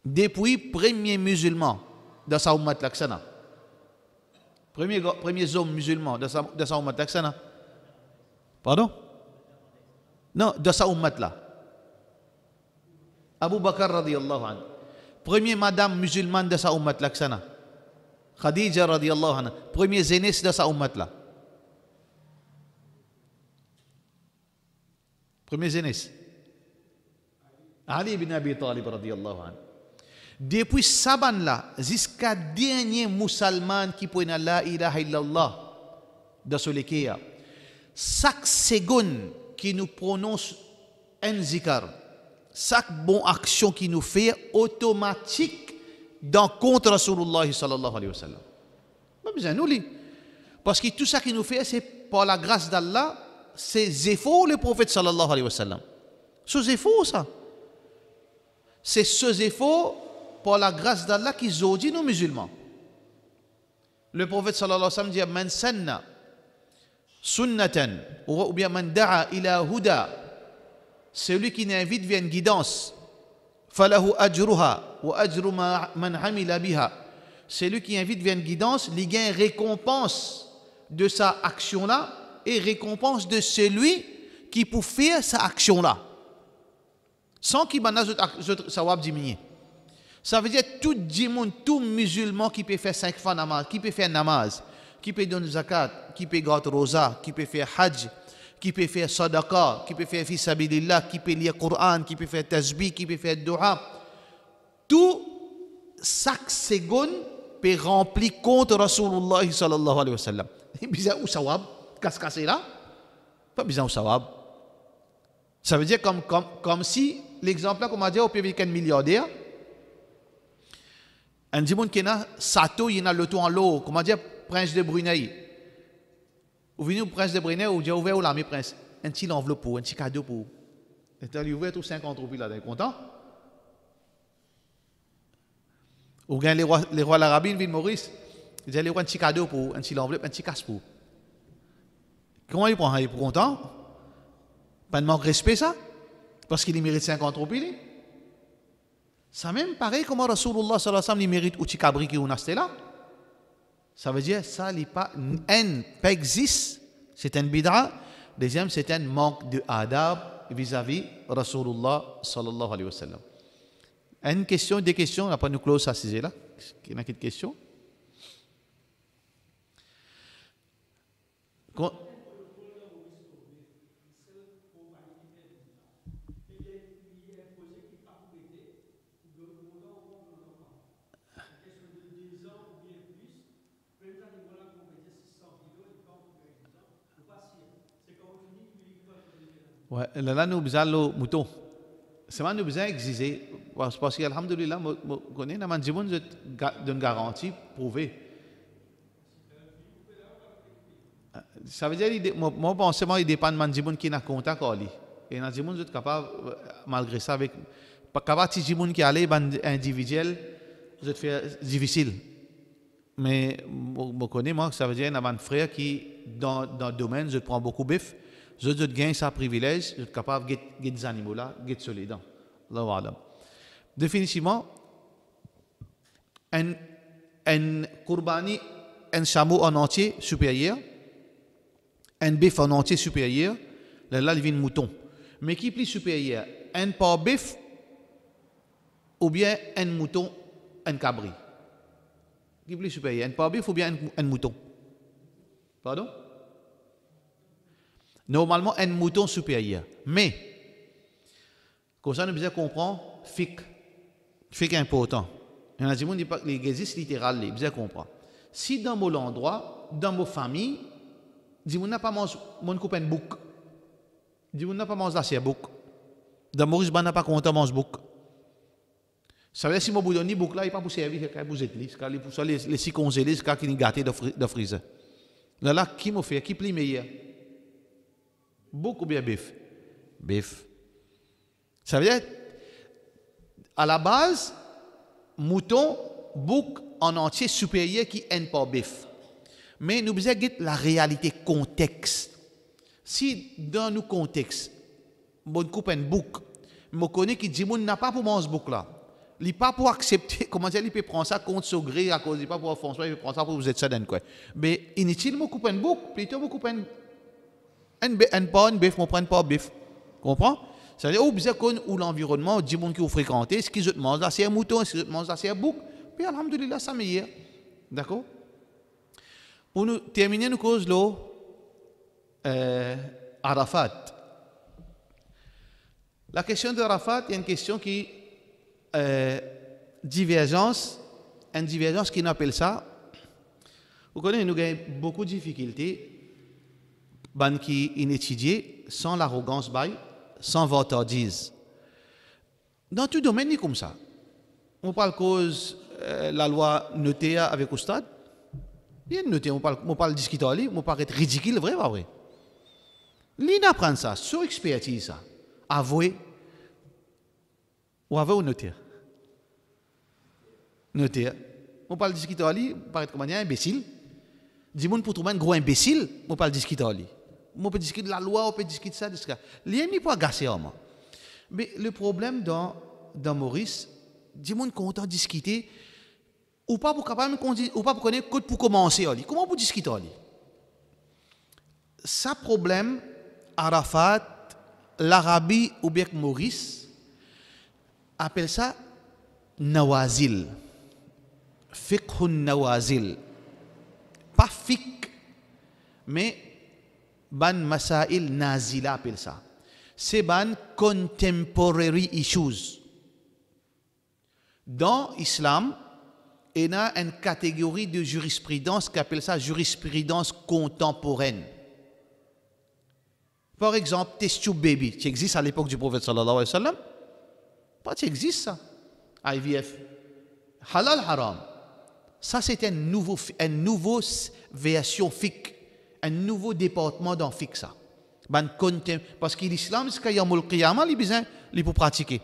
Depuis premier musulman dans sa ummat laksana. Premier homme musulman dans sa ummat laksana. Pardon? Non, dans sa ummat là. Abu Bakr radiyallahu anhu. Premier madame musulmane de sa ummat laksana. Khadija radiyallahu anha. Premier zénès de sa ummat là. Premier zénès. Ali ibn Abi Talib radiyallahu anhu. Depuis Saban là, jusqu'à dernier musulman qui peut la ilaha illallah dans ce l'équerre, chaque seconde qui nous prononce un zikar, chaque bonne action qui nous fait automatique dans contre Rasulullah sallallahu alayhi wa sallam. Pas besoin nous lire. Parce que tout ça qui nous fait, c'est par la grâce d'Allah, c'est efforts le prophète sallallahu alayhi wa sallam. Ce efforts ça. C'est ce efforts par la grâce d'Allah qui zodi nos musulmans. Le prophète sallallahu alayhi wa sallam dit man sanna sunnatan ou bien man da'a ila huda, celui qui invite vers une guidance, falahu ajruha wa ajru man amila biha, celui qui invite vers une guidance, il gagne récompense de sa action là et récompense de celui qui peut faire sa action là sans qu'il bana sawab diminuer. Ça veut dire tout djimoun, tout musulman qui peut faire 5 fois namaz, qui peut faire namaz, qui peut donner zakat, qui peut garder rosa, qui peut faire hajj, qui peut faire sadaqa, qui peut faire fi sabilillah, qui peut lire Coran, qui peut faire tasbih, qui peut faire dua. Tout chaque seconde peut remplir contre Rasulullah sallallahu alayhi wa sallam. Bizarre ou sawab, casse là, pas bizarre ou sawab. Ça veut dire comme si l'exemple là qu'on m'a dit au pays qu'un milliardaire. Un djimoun qui a sato, il a le tout en l'eau, comment dire, prince de Brunei. Ou venu au prince de Brunei, ou j'ai ouvert ou l'ami prince. Un petit enveloppe pour, un petit cadeau pour. Et tu as ouvert tout 50 roupies là, t'es content? Ou bien les rois l'arabie, ville Maurice, ils allaient un petit cadeau pour, un petit enveloppe, un petit casse pour. Comment il prend? Il est content? Pas de manque de respect ça? Parce qu'il mérite 50 roupies. Ça même pareil comment Rasulullah sallallahu alayhi wa sallam mérite outil cabri qui est là. Ça veut dire ça n'est pas pas existe, c'est un bid'a. Deuxième, c'est un manque de adab vis-à-vis Rasulullah sallallahu alayhi wa sallam. Une question, des questions, on n'a pas nous close à ce là. Il y a une question? Ouais, là nous besoin le mouton. C'est pas nous besoin exiger parce que alhamdulillah moi connais na man jibun d'une garantie prouvée. Ça veut dire moi pensement il dépend man jibun qui n'a contact avec lui. Et na jibun est capable malgré ça avec pas capable si jibun qui aller ban individuel je fait difficile. Mais moi connais moi ça veut dire na man frère qui dans le domaine je prends beaucoup bif. Je gagne sa privilège, je suis capable de gagner des animaux là, de gagner solide. Allahu alam. Définitivement, un kurbani, un chameau en entier supérieur, un bœuf en entier supérieur, là il vient mouton. Mais qui est plus supérieur, un porc bœuf ou bien un mouton, un cabri? Qui est plus supérieur, un porc bœuf ou bien un mouton? Pardon? Normalement, un mouton supérieur. Mais, comme ça, nous devons comprendre, fiqh. fait qu'important. Il y en a des gens qui existe littéral, vous comprendre. Si dans mon endroit, dans mon famille, dis mon n'a pas mangé mon copain bouc. Dis mon n'a pas mangé assez bouc. Dans Maurice n'a pas content mange bouc. Ça veut dire si mon boudoni bouc là, il pas pour servir, il pour être lisse, car il pour les si congelés, car qui gâté de freezer. Là qui m'a fait qui plie meilleur? Bouc ou bien bœuf? Bœuf. Ça veut dire à la base mouton, bouc en entier supérieur qui n'est pas bœuf. Mais nous devons get la réalité contexte. Si dans nos contextes, bon coupe un bouc, je connais qui dit n'a pas pour manger ce bouc là. Il n'est pas pour accepter, comment dire, il peut prendre ça contre son gré à cause il pas pour François, il peut prendre ça pour vous être ça d'un quoi. Mais inutile me couper un bouc, plutôt me couper un pas un bœuf, me prendre pas bœuf. Comprends? Ça veut dire ou bien ou l'environnement, du monde qui vous fréquentez, est-ce qu'ils mangent là c'est un mouton, est-ce qu'ils mangent là c'est un bouc, puis alhamdoulilah ça meilleur. D'accord? Pour nous terminer nous cause là Arafat. La question de Arafat est une question qui divergence, une divergence qui appelle ça. Vous connaissez, nous avons beaucoup de difficultés, ban qui inétudiés, sans l'arrogance, sans vantardise. Dans tout domaine, c'est comme ça. On parle cause la loi notée avec Oustad. Bien noté, on parle discuter, on parle être ridicule, vrai, pas vrai? L'IN apprend ça, sur expertise, ça. Avouer ou noter. Noter. On parle discuter, on parle comme un imbécile. Dis-moi pour trouver un gros imbécile, on parle discuter. On peut discuter de la loi, on peut discuter de ça, de ça. L'IN n'est pas gâché, mais le problème dans Maurice, dis-moi qu'on entend discuter, ou pas pour capable ou pas pour connaître code pour commencer comment pour discuter ça problème Arafat l'Arabie ou bien Maurice appelle ça nawazil fiqh nawazil pas fiqh mais ban masail nazila appelle ça c'est ban contemporary issues dans l'islam. Et il y a une catégorie de jurisprudence qui appelle ça jurisprudence contemporaine. Par exemple, test tube baby, qui existe à l'époque du prophète sallallahu alayhi wa sallam. Pas qui existe ça. IVF. Halal haram. Ça c'est une nouvelle version fiqh, un nouveau département dans fiqh ça. Parce que l'islam, c'est qu'il y a un qiyamah, il faut pratiquer.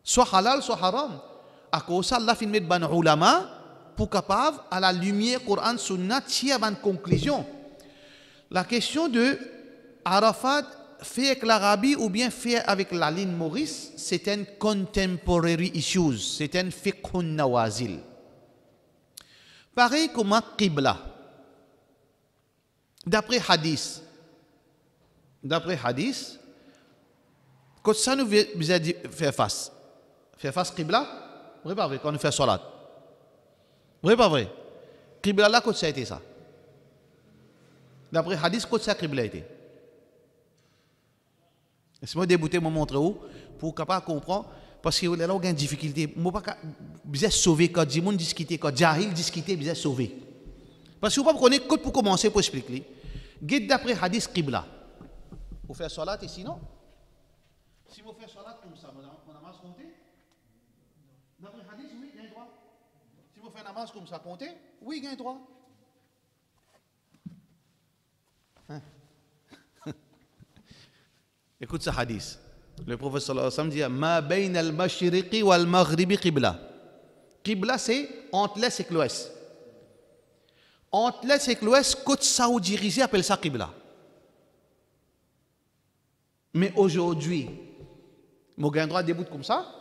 Soit halal, soit haram. À cause de ça, Allah fait mettre ban ulama pour capable à la lumière Coran Sunna tirer une conclusion. La question de Arafat fait avec l'Arabie ou bien fait avec la ligne Maurice, c'est un contemporary issues, c'est un fiqh nawazil. Pareil comme Qibla. D'après hadith, quand ça nous vient faire face Qibla. Vrai pas vrai quand on fait salat. Vrai pas vrai. Qibla là, quand ça a été ça. D'après hadith, quand ça Qibla a été. Laissez-moi débouter, me montrer où pour capable comprendre parce que là on a une difficulté. Moi pas bien sauver quand du monde discuter quand jahil discuter bien sauver. Parce que vous pas connaître code pour commencer pour expliquer. Guide d'après hadith Qibla. Pour faire salat ici non. Si vous faites salat comme ça, on a mal compté. D'après hadith, oui, il y a un droit. Si vous faites un namaz comme ça, comptez, oui, il y a un droit. Hein? Écoute ce hadith. Le prophète sallallahu alayhi wa sallam dit Ma bayna al-mashriqi wal-maghribi qibla. Qibla, c'est entre l'est et l'ouest. Entre l'est et l'ouest, côte saoudi dirigée appelle ça qibla. Mais aujourd'hui, mon gain droit débute comme ça.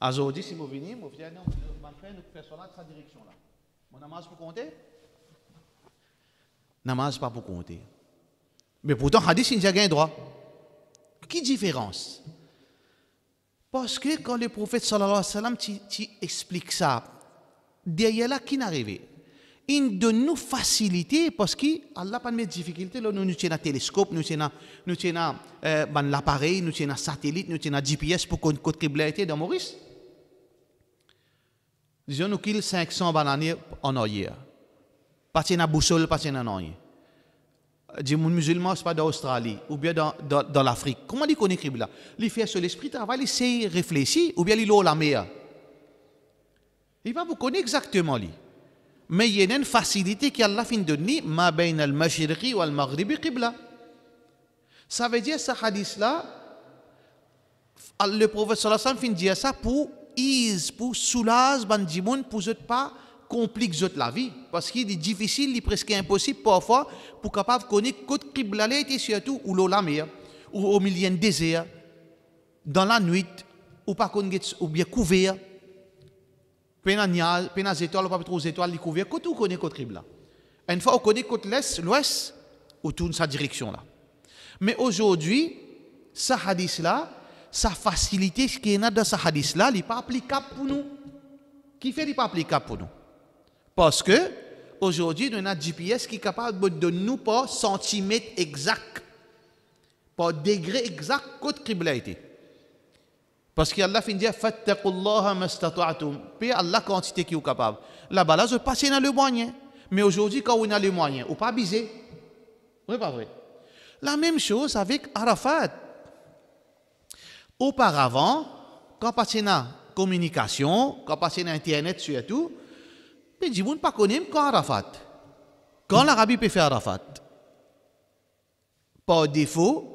Aujourd'hui, si vous venez, vous dites non, mon frère, nous faisons cela de cette direction-là. Mon namaz pour compter? Namaz pas pour compter. Mais pourtant, hadith, il y a un droit. Quelle différence? Parce que quand le prophète sallallahu alayhi wa sallam explique ça, derrière là, qui n'est arrivé? il donne nous facilité parce que Allah pas de difficulté là nous avons un télescope nous avons l'appareil nous avons un satellite nous avons un GPS pour qu'on côté qibla était dans Maurice disons nous qu'il 500 bananes en arrière pas de boussole pas de rien des musulmans c'est pas d'Australie ou bien dans l'Afrique comment il connaît qibla il fait sur l'esprit travail il sait réfléchir ou bien il a la mer il va vous connaître exactement lui mais il y a une facilité qu'Allah fin donner ma bain al-mashriqi wal maghribi qibla ça veut dire ce hadith là le prophète sallallahu alayhi wa sallam fin dire ça pour ease pour soulager bandimoun pour pas compliquer la vie parce qu'il est difficile il est presque impossible parfois pour capable connaître côté qibla là et surtout ou la mer ou au milieu du désert dans la nuit ou pas ou bien couvert Penas étoiles, pas trop étoiles, les couverts, côté où connaît côté qibla. Une fois on connaît côté l'ouest, on tourne sa direction là. Mais aujourd'hui, ce hadith là, sa facilité ce qui est dans ce hadith là, il n'est pas applicable pour nous. Qui fait il n'est pas applicable pour nous? Parce que aujourd'hui, nous avons un GPS qui est capable de donner nous par centimètre exact, par degré exact côté qibla était. Parce qu'Allah fin dire fattaqullaha mastata'tum. Puis Allah quantité qui est capable. Là-bas là je passe dans le moyen. Mais aujourd'hui quand on a le moyen, ou pas abuser. Oui pas vrai. La même chose avec Arafat. Auparavant, quand passé dans communication, quand passé dans internet surtout, mais du monde pas connaît quand Arafat. Quand l'Arabie peut faire Arafat. Par défaut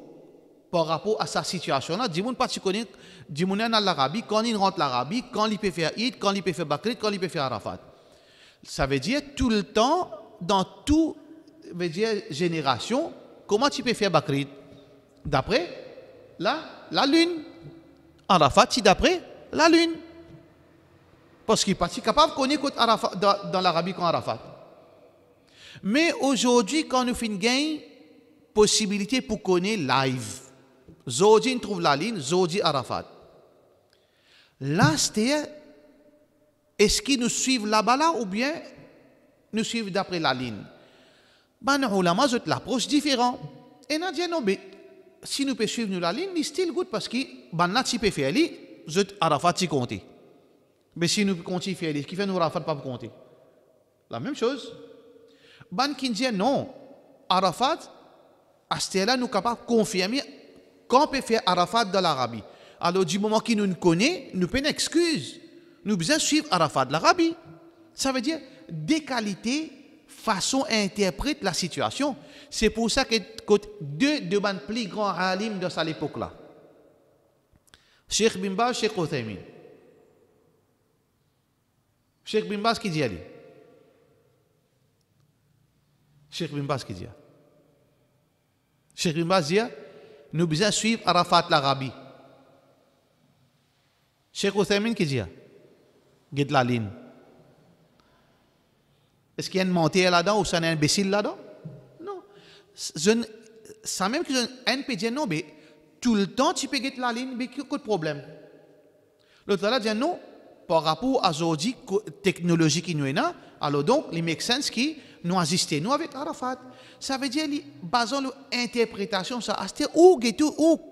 par rapport à sa situation là, du monde pas se connaît du monde dans l'Arabie, quand il rentre l'Arabie, quand il peut faire Eid, quand il peut faire Bakrid, quand il peut faire Arafat. Ça veut dire tout le temps, dans toute génération, comment tu peux faire Bakrid? D'après la lune. Arafat, c'est d'après la lune. Parce qu'il n'est pas capable de connaître Arafat dans l'Arabie comme Arafat. Mais aujourd'hui, quand nous faisons gain, possibilité pour connaître live. Zodi trouve la ligne, Zodi Arafat. Là, c'est est-ce qu'ils nous suivent là-bas là ou bien nous suivent d'après la ligne? Ben, les ulama ont l'approche différente. Et nous disons, non, mais si nous pouvons suivre la ligne, c'est still good parce que ben là, si nous pouvons faire les, Arafat, si compter. Mais si nous continuons faire les, qui fait nous Arafat pas compter? La même chose. Ben qui dit non, Arafat, à ce là nous sommes capables de confirmer qu'on peut faire Arafat dans l'Arabie. Alors, du moment qu'il nous connaît, nous avons une excuse. Nous devons suivre Arafat de l'Arabie. Ça veut dire des qualités, façon interpréter la situation. C'est pour ça que deux de mes plus grands alim de cette époque-là. Cheikh Bin Baz, Cheikh Uthaymin. Cheikh Bin Baz qui dit allez. Cheikh Bin Baz qui dit. Cheikh Bin Baz dit nous devons suivre Arafat l'Arabie. Cheikh Uthaymin qui dit guide la ligne. Est-ce qu'il y a une montée là-dedans ou ça y a un imbécile là-dedans? Non. Ça même que un peut dire non, mais tout le temps tu peux guider la ligne, mais qu'il y a de problème. L'autre là dit non, par rapport à aujourd'hui technologie qui nous est là, alors donc il make sense qui nous assister nous avec Arafat. Ça veut dire basant l'interprétation ça c'est où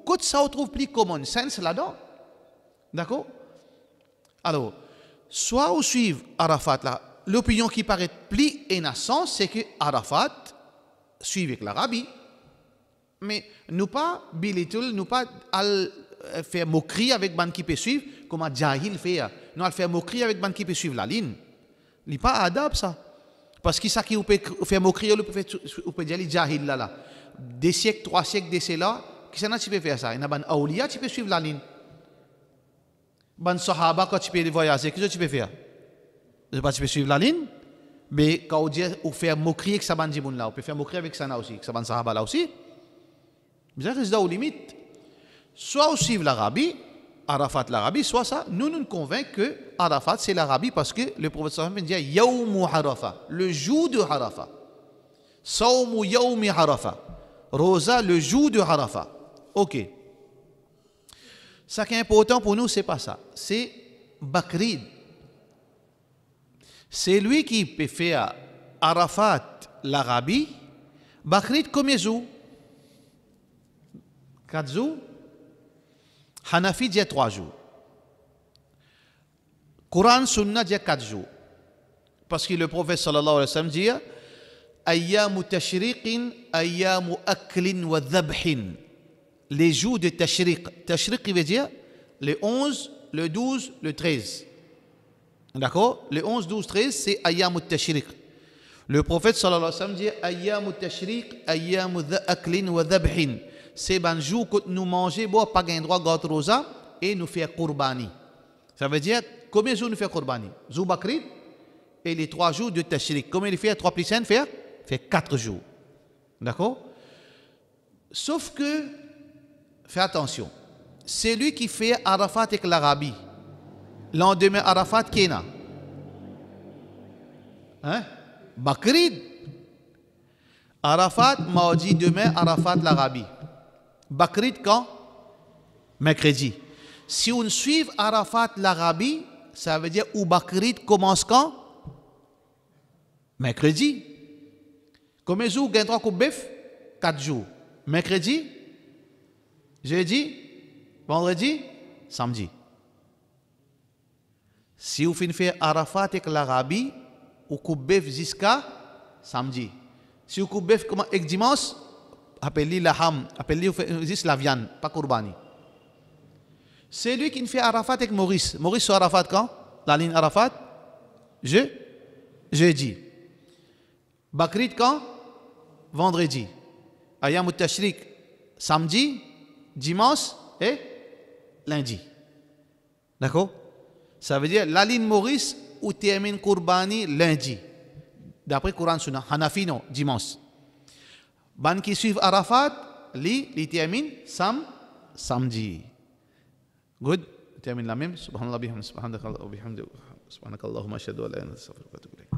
quand ça on trouve plus common sense là-dedans. D'accord? Alors, soit on suit Arafat là, l'opinion qui paraît plus innocente, c'est que Arafat suit avec l'Arabie. Mais nous pas belittle, nous pas faire moquerie avec ban qui peut suivre, comme Jahil fait. Nous allons faire moquerie avec ban qui peut suivre la ligne. Il n'est pas adapte ça. Parce que ça qui peut faire moquerie, on peut dire les Jahil là. Des siècles, 3 siècles, des siècles là, qui ça tu peux faire ça? Il y a ban Aoulia, tu peux suivre la ligne. Ban Sahaba, quand tu peux voyager, qu'est-ce que tu peux faire? Tu peux suivre la ligne, mais quand on dit ou faire moquerie avec ça ban Jiboun là, on peut faire moquerie avec ça aussi, avec ça ban Sahaba là aussi. Mais ça reste aux limites. Soit on suit l'Arabie, Arafat l'Arabie, soit ça, nous convainc que Arafat c'est l'Arabie parce que le prophète sallallahu alayhi wa sallam dit Yawmu Arafa, le jour de Arafa. Sawmu Yawmi Arafa. Rosa, le jour de Arafa. Ok. Ce qui est important pour nous, c'est pas ça. C'est Bakrid. C'est lui qui peut faire Arafat, l'Arabie, Bakrit, combien de jours? 4 jours. Hanafi dit 3 jours. Coran, Sunna dit 4 jours. Parce que le prophète sallallahu alayhi wa sallam dit Ayyamu tashriqin, ayyamu aklin wa dhabhin. Les jours de tashriq. Tashriq, il veut dire le 11, le 12, le 13. D'accord? Le 11, 12, 13, c'est ayyamu tashriq. Le prophète sallallahu alayhi wa sallam dit ayyamu tashriq, ayyamu aklin wa dhabhin. C'est un jour que nous mangeons, bon, pas gain droit, gâteau rosa, et nous faisons qurbani. Ça veut dire, combien de jours nous faisons qurbani? Zou Bakrid et les 3 jours de Tashriq. Combien il fait? 3 plus 5 fait 4 jours. D'accord? Sauf que, fais attention, c'est lui qui fait Arafat avec l'Arabie. Lendemain, Arafat, qui est là? Hein? Bakrid. Arafat, mardi, demain, Arafat, l'Arabie. Bakrid quand? Mercredi. Si on suit Arafat l'Arabie, ça veut dire où Bakrid commence quand? Mercredi. Combien de jours gagne 3 coupes bœuf? 4 jours. Mercredi, jeudi, vendredi, samedi. Si vous finissez Arafat avec l'Arabie, vous coupe bœuf jusqu'à samedi. Si vous coupe bœuf avec dimanche, appelez-le laham, appelez-le juste la viande, pas qurbani. C'est lui qui fait Arafat avec Maurice. Maurice sur Arafat quand? La ligne Arafat? Jeudi. Bakrid quand? Vendredi. Ayam Tashriq, samedi, dimanche et lundi. D'accord? Ça veut dire la ligne Maurice ou termine Qurbani lundi. D'après Coran Sunna. Hanafi non, dimanche. Ban qui suivent Arafat, li termine samedi. Good? Termine la même. Subhanallah bihamdihi, subhanakallahumma ashhadu an la ilaha illa anta astaghfiruka wa atubu ilayk.